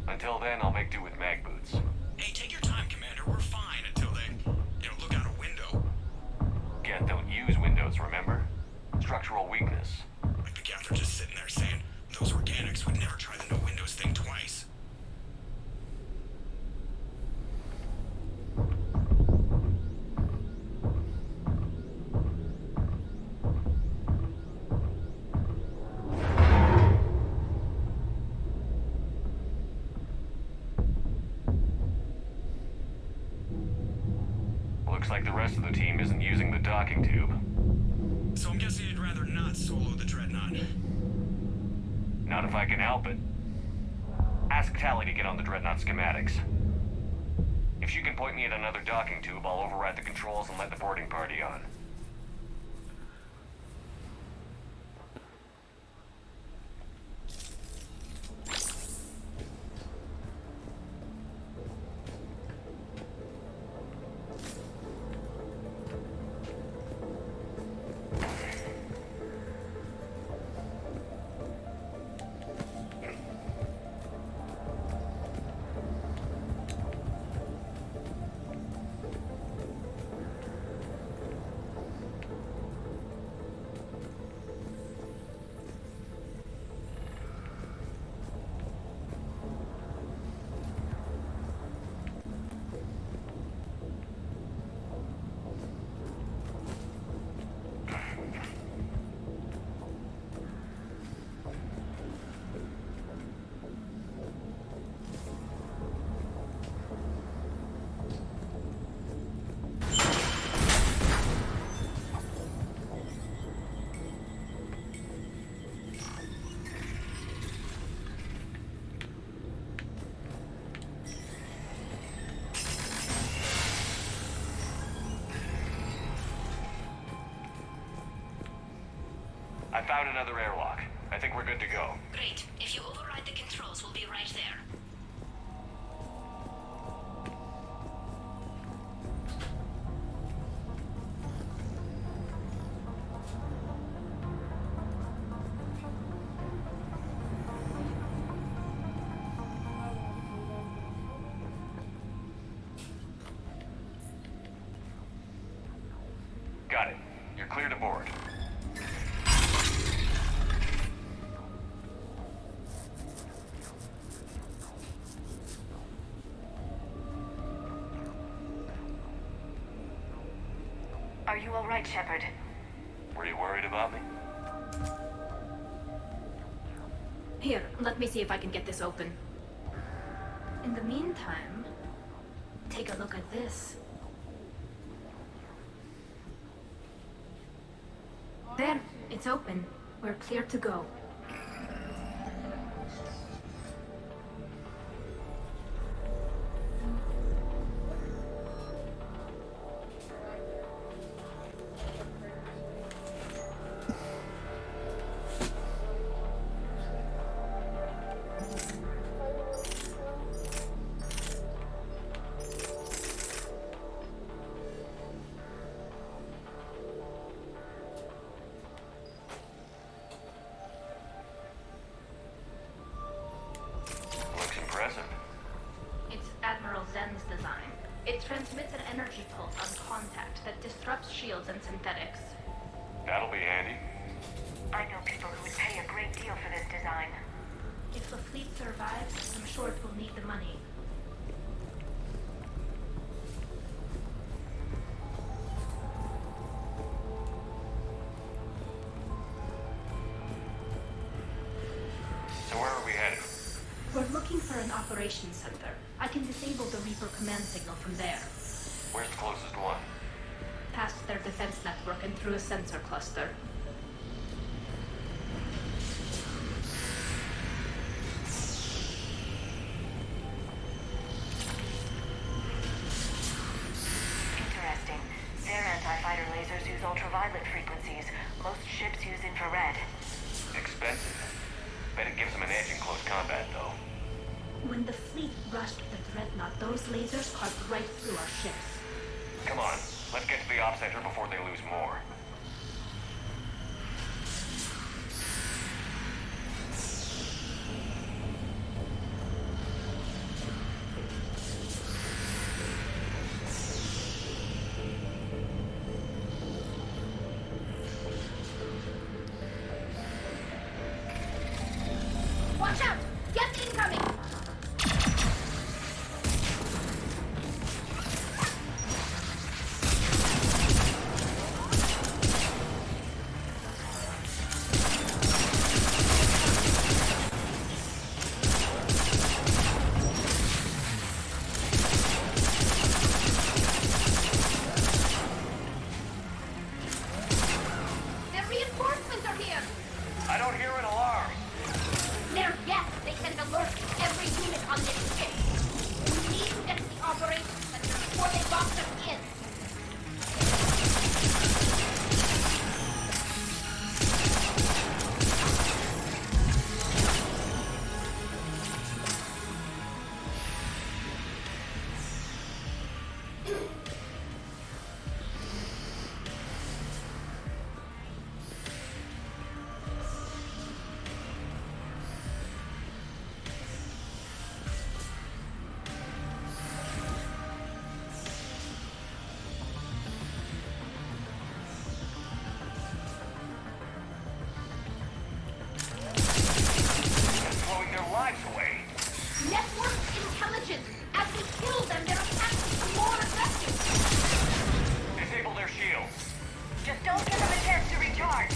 Until then, I'll make do with mag boots. Hey, take your time, Commander. We're fine until they, look out a window. Geth don't use windows, remember? Structural weakness. Like the Geth are just sitting there saying, those organics would never try the no windows thing twice. Looks like the rest of the team isn't using the docking tube. So I'm guessing you'd rather not solo the Dreadnought. Not if I can help it. Ask Tally to get on the Dreadnought schematics. If she can point me at another docking tube, I'll override the controls and let the boarding party on. I found another airlock. I think we're good to go. Great. If you override the controls, we'll be right there. Got it. You're clear to board. Are you all right, Shepard? Were you worried about me? Here, let me see if I can get this open. In the meantime, take a look at this. There, it's open. We're clear to go. Looks impressive. It's Admiral Zen's design. It transmits an energy pulse on contact that disrupts shields and synthetics. That'll be handy. I know people who would pay a great deal for this design. If the fleet survives, I'm sure it will need the money. So where are we headed? We're looking for an operations center. I can disable the Reaper command signal from there. Where's the closest one? Past their defense network and through a sensor cluster. Interesting. Their anti-fighter lasers use ultraviolet frequencies. Most ships use infrared. Expensive. Bet it gives them an edge in close combat, though. When the fleet rushed the Dreadnought, those lasers carved right through our ships. Come on, let's get to the op center before they lose more. Watch out! Get incoming! The reinforcements are here! I don't hear an alarm. They're yes, they send alerts to every unit on this ship. We need to get to the operations center before they box us in. They're throwing their lives away. Network intelligence. As we kill them, their attacks become more aggressive. Disable their shields. Just don't give them a chance to recharge.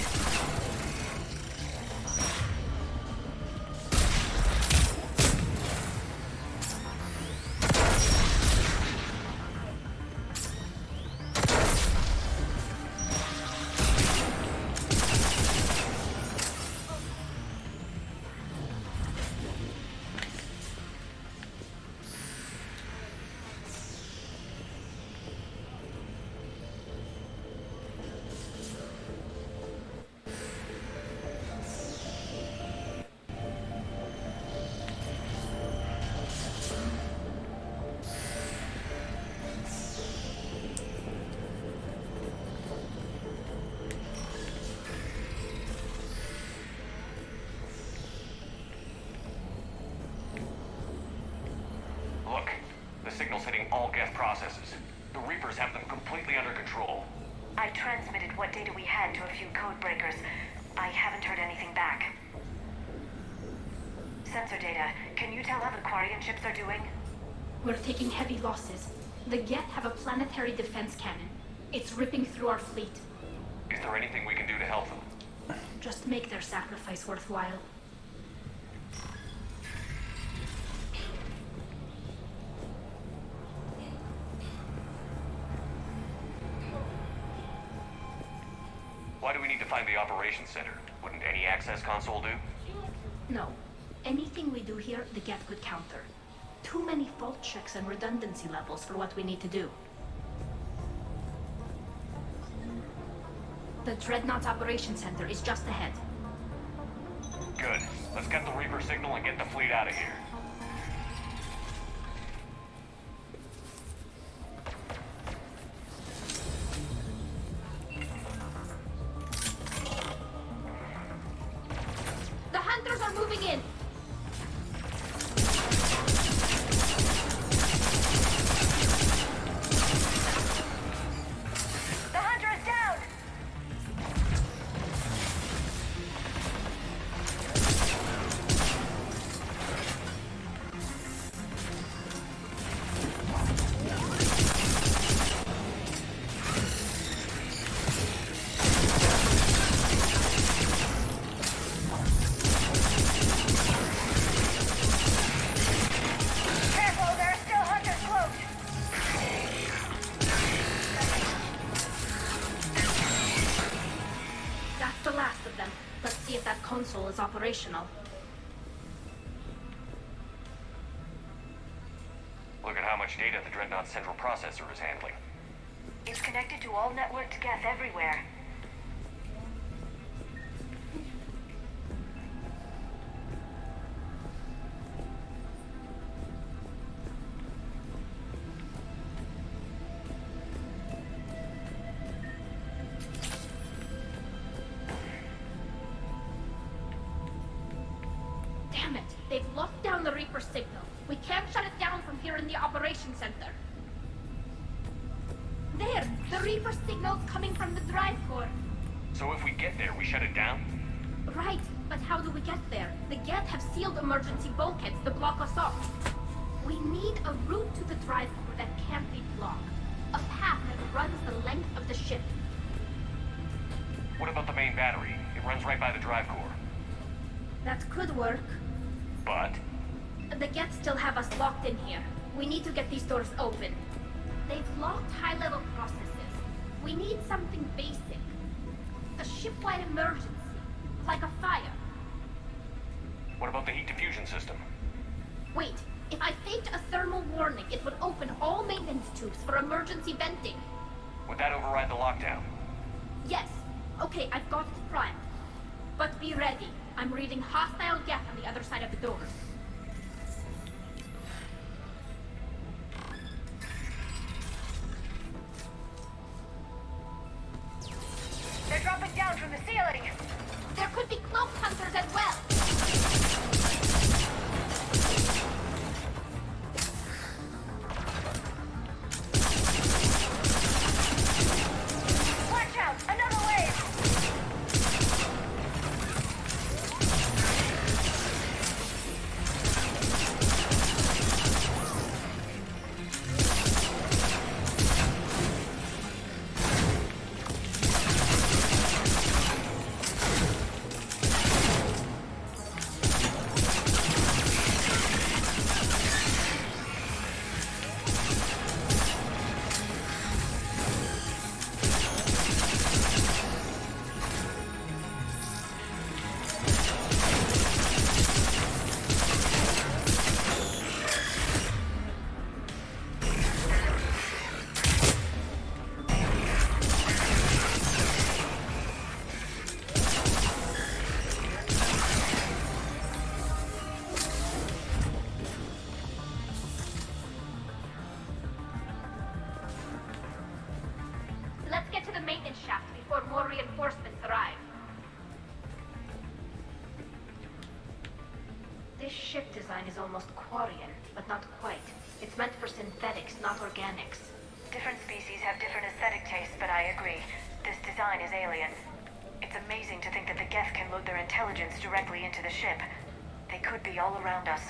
Look, the signal's hitting all Geth processes. The Reapers have them completely under control. I transmitted what data we had to a few code breakers. I haven't heard anything back. Sensor data. Can you tell how the Quarian ships are doing? We're taking heavy losses. The Geth have a planetary defense cannon. It's ripping through our fleet. Is there anything we can do to help them? Just make their sacrifice worthwhile. Why do we need need to find the operations center. Wouldn't any access console do? No. Anything we do here, the Geth could counter. Too many fault checks and redundancy levels for what we need to do. The Dreadnought's operations center is just ahead. Good. Let's get the Reaper signal and get the fleet out of here. The hunters are moving in! The hunter is down! Careful, there are still hunters close! That's the last of them. Let's see if that console is operational. Look at how much data the Dreadnought's central processor is handling. It's connected to all networked Geth everywhere. Damn it! They've locked down the Reaper signal. We can't shut it down from here in the operations center. There! The Reaper signal's coming from the drive core. So if we get there, we shut it down? Right, but how do we get there? The Geth have sealed emergency bulkheads to block us off. We need a route to the drive core that can't be blocked. A path that runs the length of the ship. What about the main battery? It runs right by the drive core. That could work. But The Geth still have us locked in here. We need to get these doors open. They've locked high-level processes. We need something basic. A ship-wide emergency. Like a fire. what about the heat diffusion system? Wait, if I faked a thermal warning, it would open all maintenance tubes for emergency venting. Would that override the lockdown? Yes. Okay, I've got it primed. But be ready. I'm reading hostile Geth on the other side of the doors. They're dropping down from the ceiling! There could be cloak hunters as well! Watch out! Another wave! Let's get to the maintenance shaft before more reinforcements arrive. This ship design is almost Quarian, but not quite. It's meant for synthetics, not organics. Different species have different aesthetic tastes, but I agree. This design is alien. It's amazing to think that the Geth can load their intelligence directly into the ship. They could be all around us.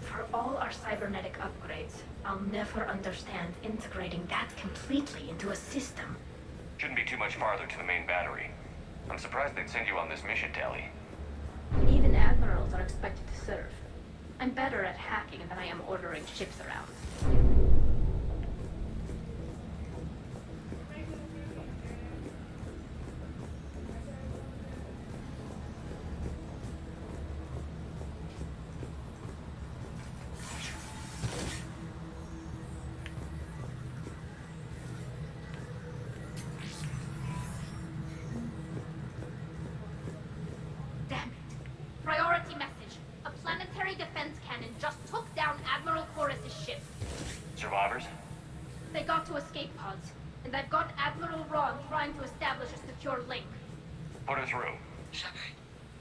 For all our cybernetic upgrades, I'll never understand integrating that completely into a system. Shouldn't be too much farther to the main battery. I'm surprised they'd send you on this mission, Tally. Even admirals are expected to serve. I'm better at hacking than I am ordering ships around. a secure link. Put her through. Shepard,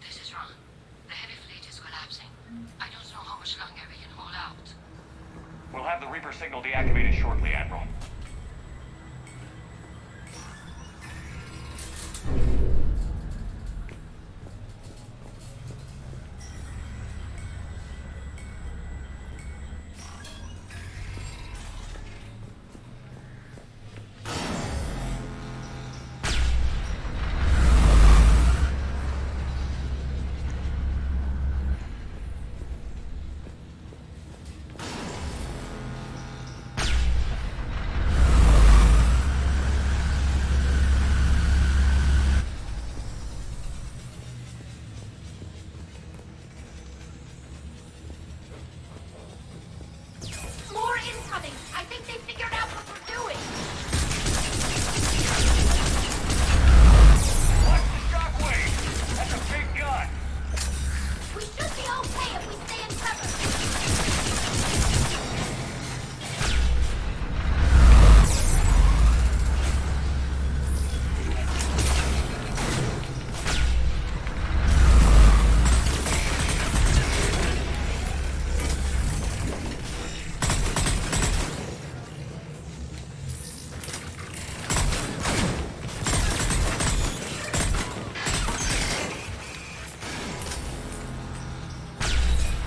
this is wrong. The heavy fleet is collapsing. I don't know how much longer we can hold out. We'll have the Reaper signal deactivated shortly, Admiral. More incoming! I think they figured out what we're doing! Watch the shockwave! That's a big gun! We should be okay if we stay in cover!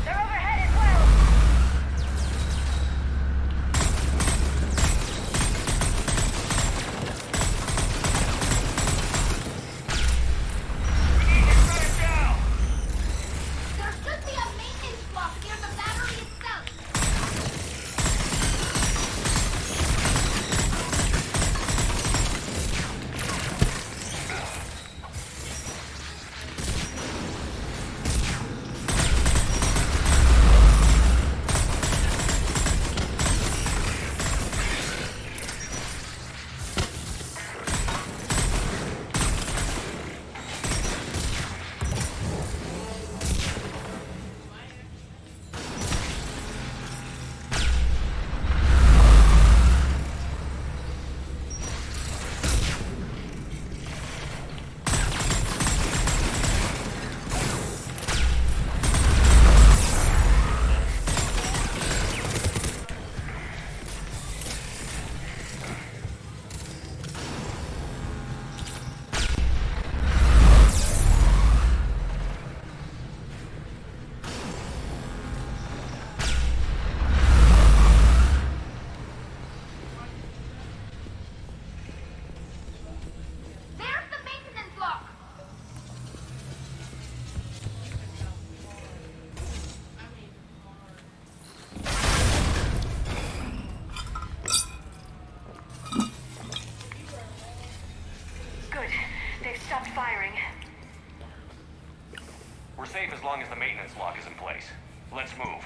They're overhead as well. There should be a maintenance block near the battery itself! There's the maintenance block! Good. They've stopped firing. We're safe as long as the maintenance lock is in place. Let's move.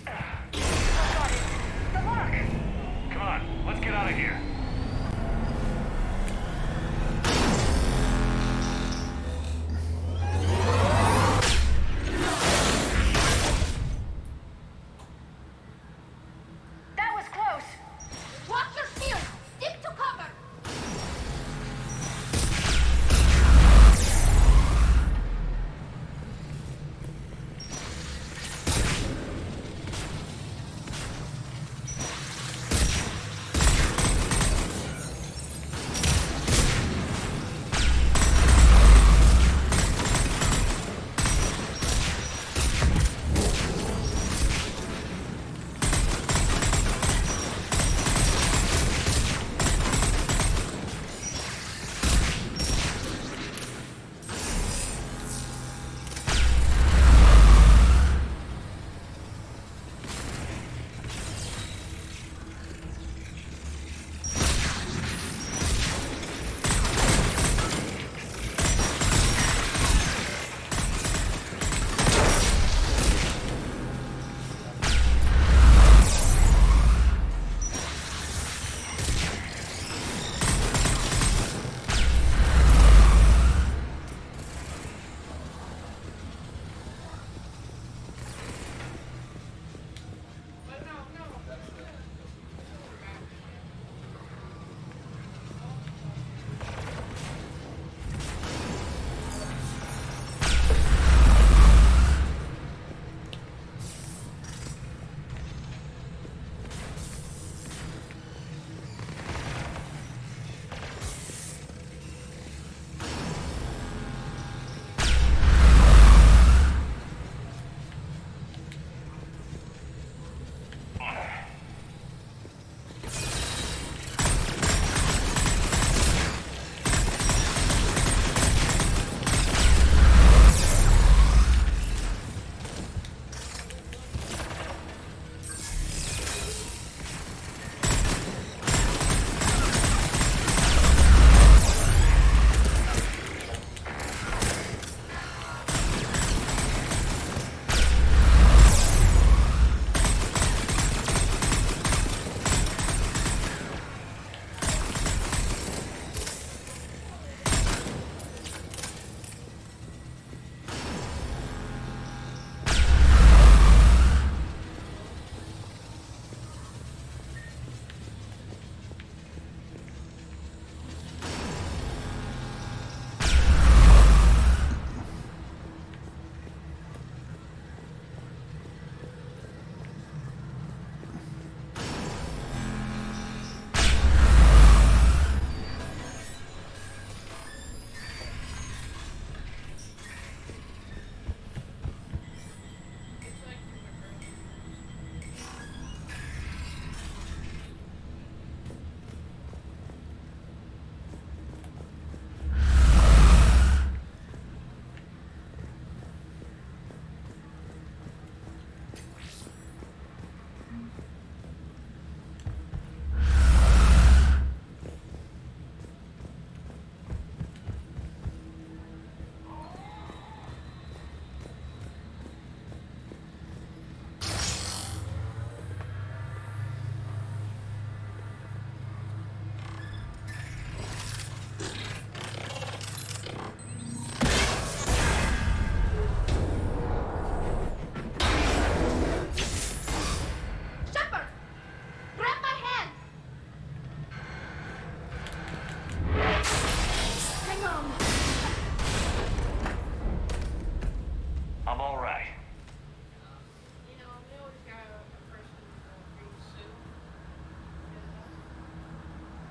Got it. The lock! Come on, let's get out of here. That was close. Watch your shield! Stick to cover!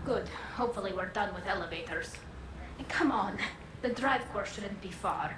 Good. Hopefully we're done with elevators. Come on. The drive core shouldn't be far.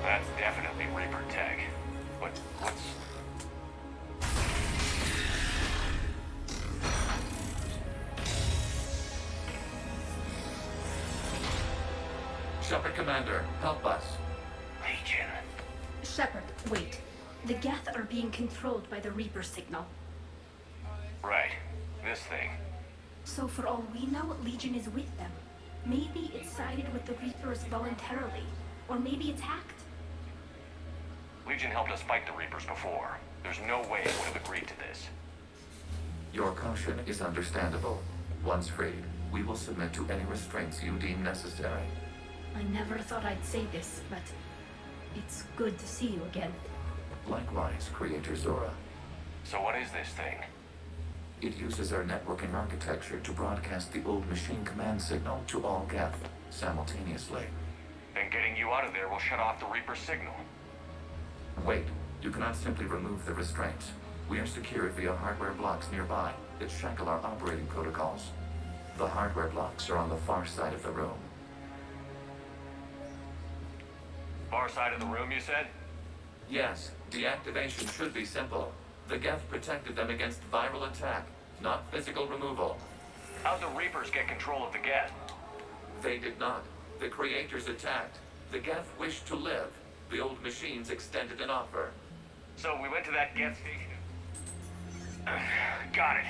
That's definitely Reaper tech. But what's... Shepard Commander, help us. Legion. Shepard, wait. The Geth are being controlled by the Reaper signal. Right. This thing. So for all we know, Legion is with them. Maybe it sided with the Reapers voluntarily. Or maybe it's hacked. Legion helped us fight the Reapers before. There's no way it would have agreed to this. Your caution is understandable. Once freed, we will submit to any restraints you deem necessary. I never thought I'd say this, but it's good to see you again. Likewise, Creator Zora. So what is this thing? It uses our networking architecture to broadcast the old machine command signal to all Geth simultaneously. Then getting you out of there will shut off the Reaper signal. Wait, you cannot simply remove the restraints. We are secured via hardware blocks nearby that shackle our operating protocols. The hardware blocks are on the far side of the room. Far side of the room, you said? Yes, deactivation should be simple. The Geth protected them against viral attack, not physical removal. How'd the Reapers get control of the Geth? They did not. The Creators attacked. The Geth wished to live. The old machines extended an offer. So we went to that Geth station. Got it.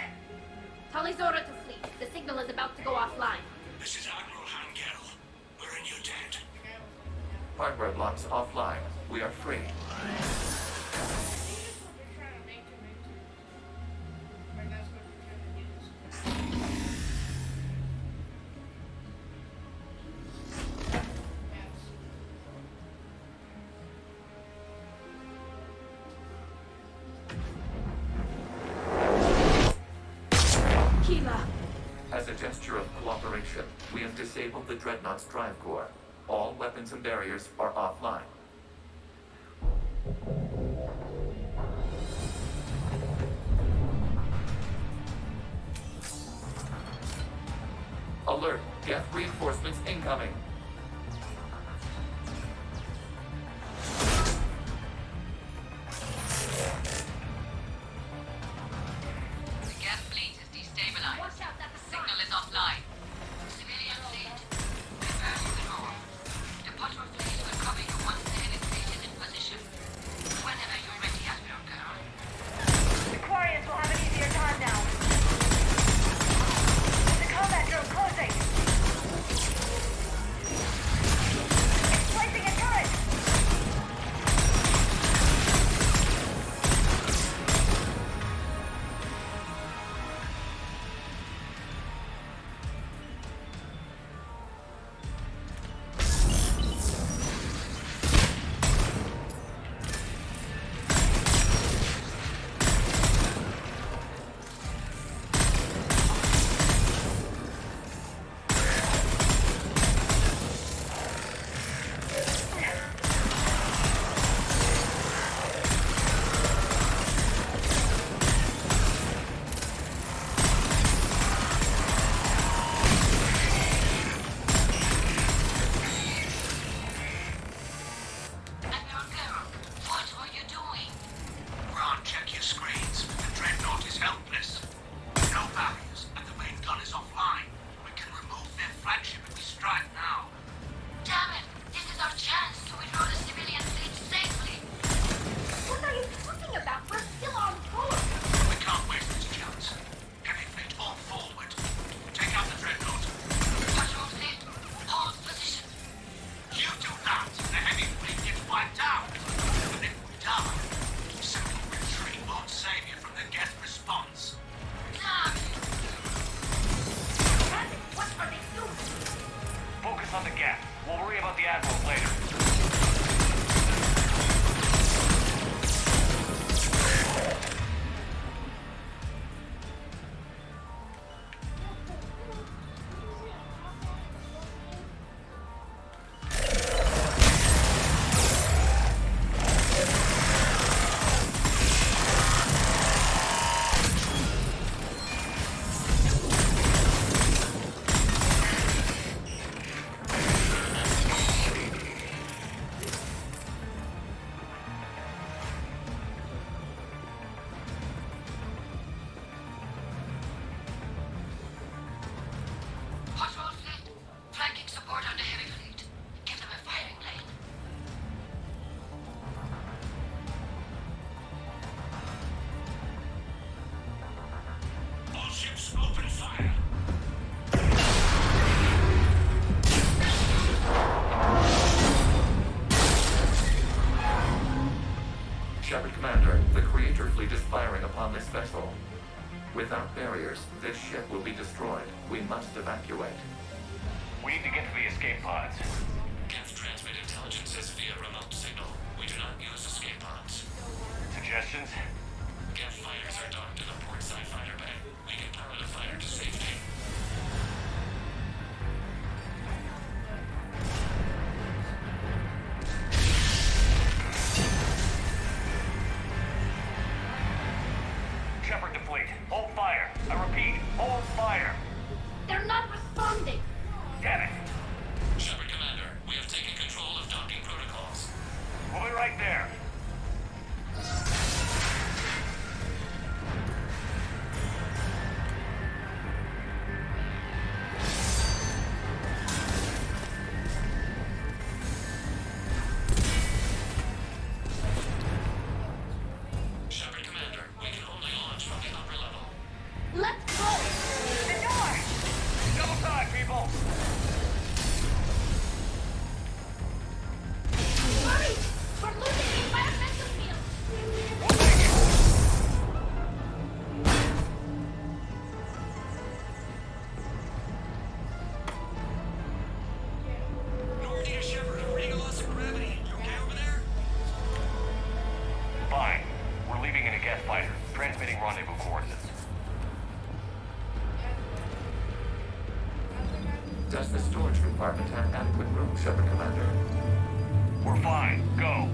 Tali Zora to fleet. The signal is about to go offline. This is Admiral Hangel. We're in your tent. Hardware blocks offline. We are free. As a gesture of cooperation, we have disabled the Dreadnought's drive core. All weapons and barriers are offline. Alert! Geth reinforcements incoming! on the Geth. We'll worry about the Admirals later. Commander, the Creator fleet is firing upon this vessel. Without barriers, this ship will be destroyed. We must evacuate. We need to get to the escape pods. Geth transmit intelligences via remote signal. We do not use escape pods. Suggestions? Geth fighters are docked in the port side fighter bay. We can power the fighter to safety. Shepard to fleet. Hold fire. I repeat, hold fire. They're not responding. Damn it. Shepard Commander, we have taken control of docking protocols. We'll be right there. Shepard Commander, we can only launch from the upper level. Let's go! The door! Double time, people! Hurry! We're losing the environmental field! We'll take it! Normandy to Shepard, I'm reading a loss of gravity. You okay over there? Fine. We're leaving in a Geth fighter. Transmitting rendezvous coordinates. Does the storage compartment have adequate room, Shepard Commander? We're fine. Go.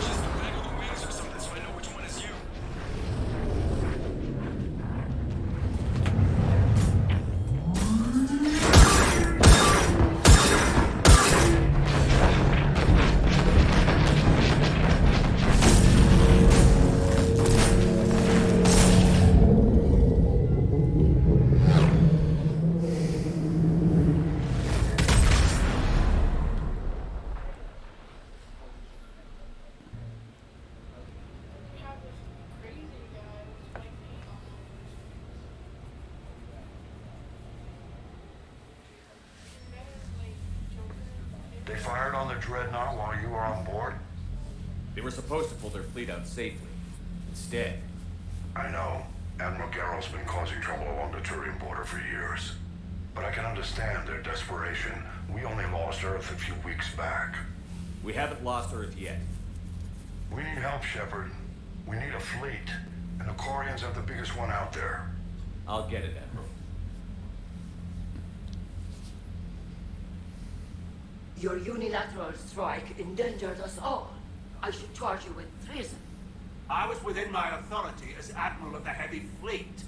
Just waggle the wings or something so I know which one is you. They fired on the Dreadnought while you were on board? They were supposed to pull their fleet out safely. Instead. I know. Admiral Garrow's been causing trouble along the Turian border for years. But I can understand their desperation. We only lost Earth a few weeks back. We haven't lost Earth yet. We need help, Shepard. We need a fleet. And the Corians have the biggest one out there. I'll get it, Admiral. Your unilateral strike endangered us all. I should charge you with treason. I was within my authority as Admiral of the Heavy Fleet.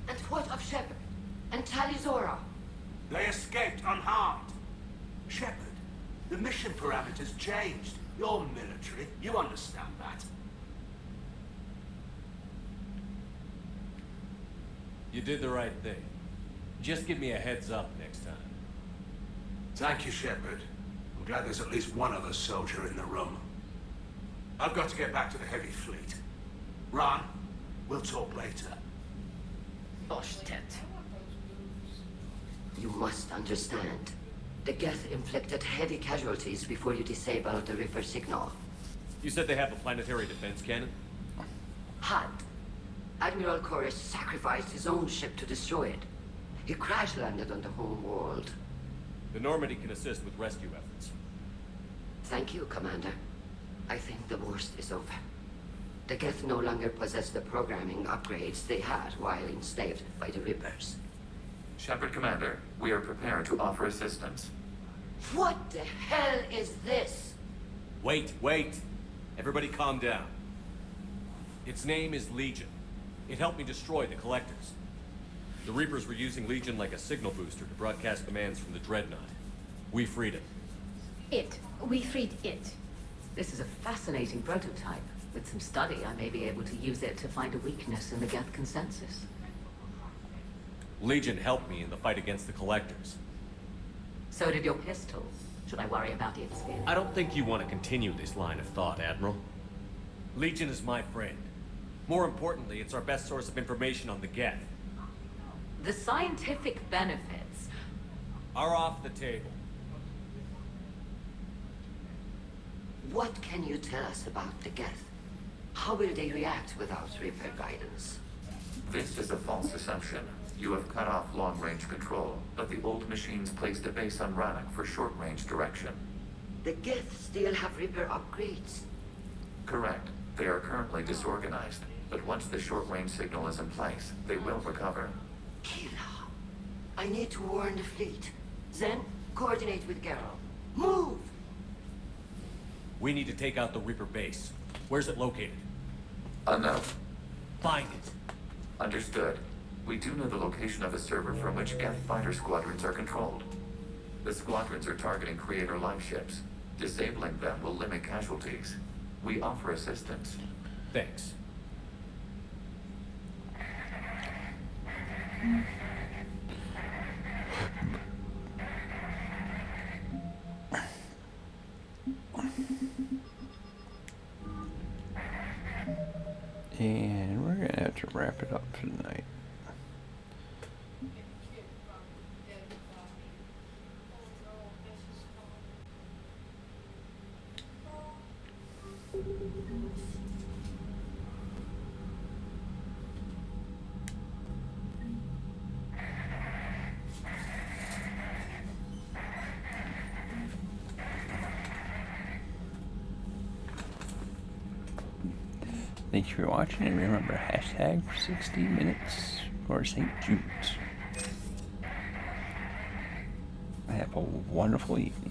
And what of Shepard and Talizora? They escaped unharmed. Shepard, the mission parameters changed. You're military. You understand that. You did the right thing. Just give me a heads up next time. Thank you, Shepard. I'm glad there's at least one other soldier in the room. I've got to get back to the Heavy Fleet. Ron, we'll talk later. Oshtet. You must understand. The Geth inflicted heavy casualties before you disabled the Reaper signal. You said they have a planetary defense cannon? had. Admiral Koris sacrificed his own ship to destroy it. He crash-landed on the home world. The Normandy can assist with rescue efforts. Thank you, Commander. I think the worst is over. The Geth no longer possess the programming upgrades they had while enslaved by the Reapers. Shepard Commander, we are prepared to offer assistance. What the hell is this? Wait. Everybody calm down. Its name is Legion. It helped me destroy the Collectors. The Reapers were using Legion like a signal booster to broadcast commands from the Dreadnought. We freed it. We freed it. This is a fascinating prototype. With some study, I may be able to use it to find a weakness in the Geth consensus. Legion helped me in the fight against the Collectors. So did your pistol. Should I worry about its spin? I don't think you want to continue this line of thought, Admiral. Legion is my friend. More importantly, it's our best source of information on the Geth. The scientific benefits are off the table. What can you tell us about the Geth? How will they react without Reaper guidance? This is a false assumption. You have cut off long-range control, but the old machines placed a base on Rannoch for short-range direction. The Geth still have Reaper upgrades? Correct. They are currently disorganized, but once the short-range signal is in place, they will recover. Kila, I need to warn the fleet. Then, coordinate with Geralt. Move! We need to take out the Reaper base. Where's it located? Unknown. Find it. Understood. We do know the location of a server from which Geth fighter squadrons are controlled. The squadrons are targeting Creator life ships. Disabling them will limit casualties. We offer assistance. Thanks. And we're gonna have to wrap it up for tonight. Thank you for watching, and remember, hashtag 60 minutes for St. Jude's. Have a wonderful evening.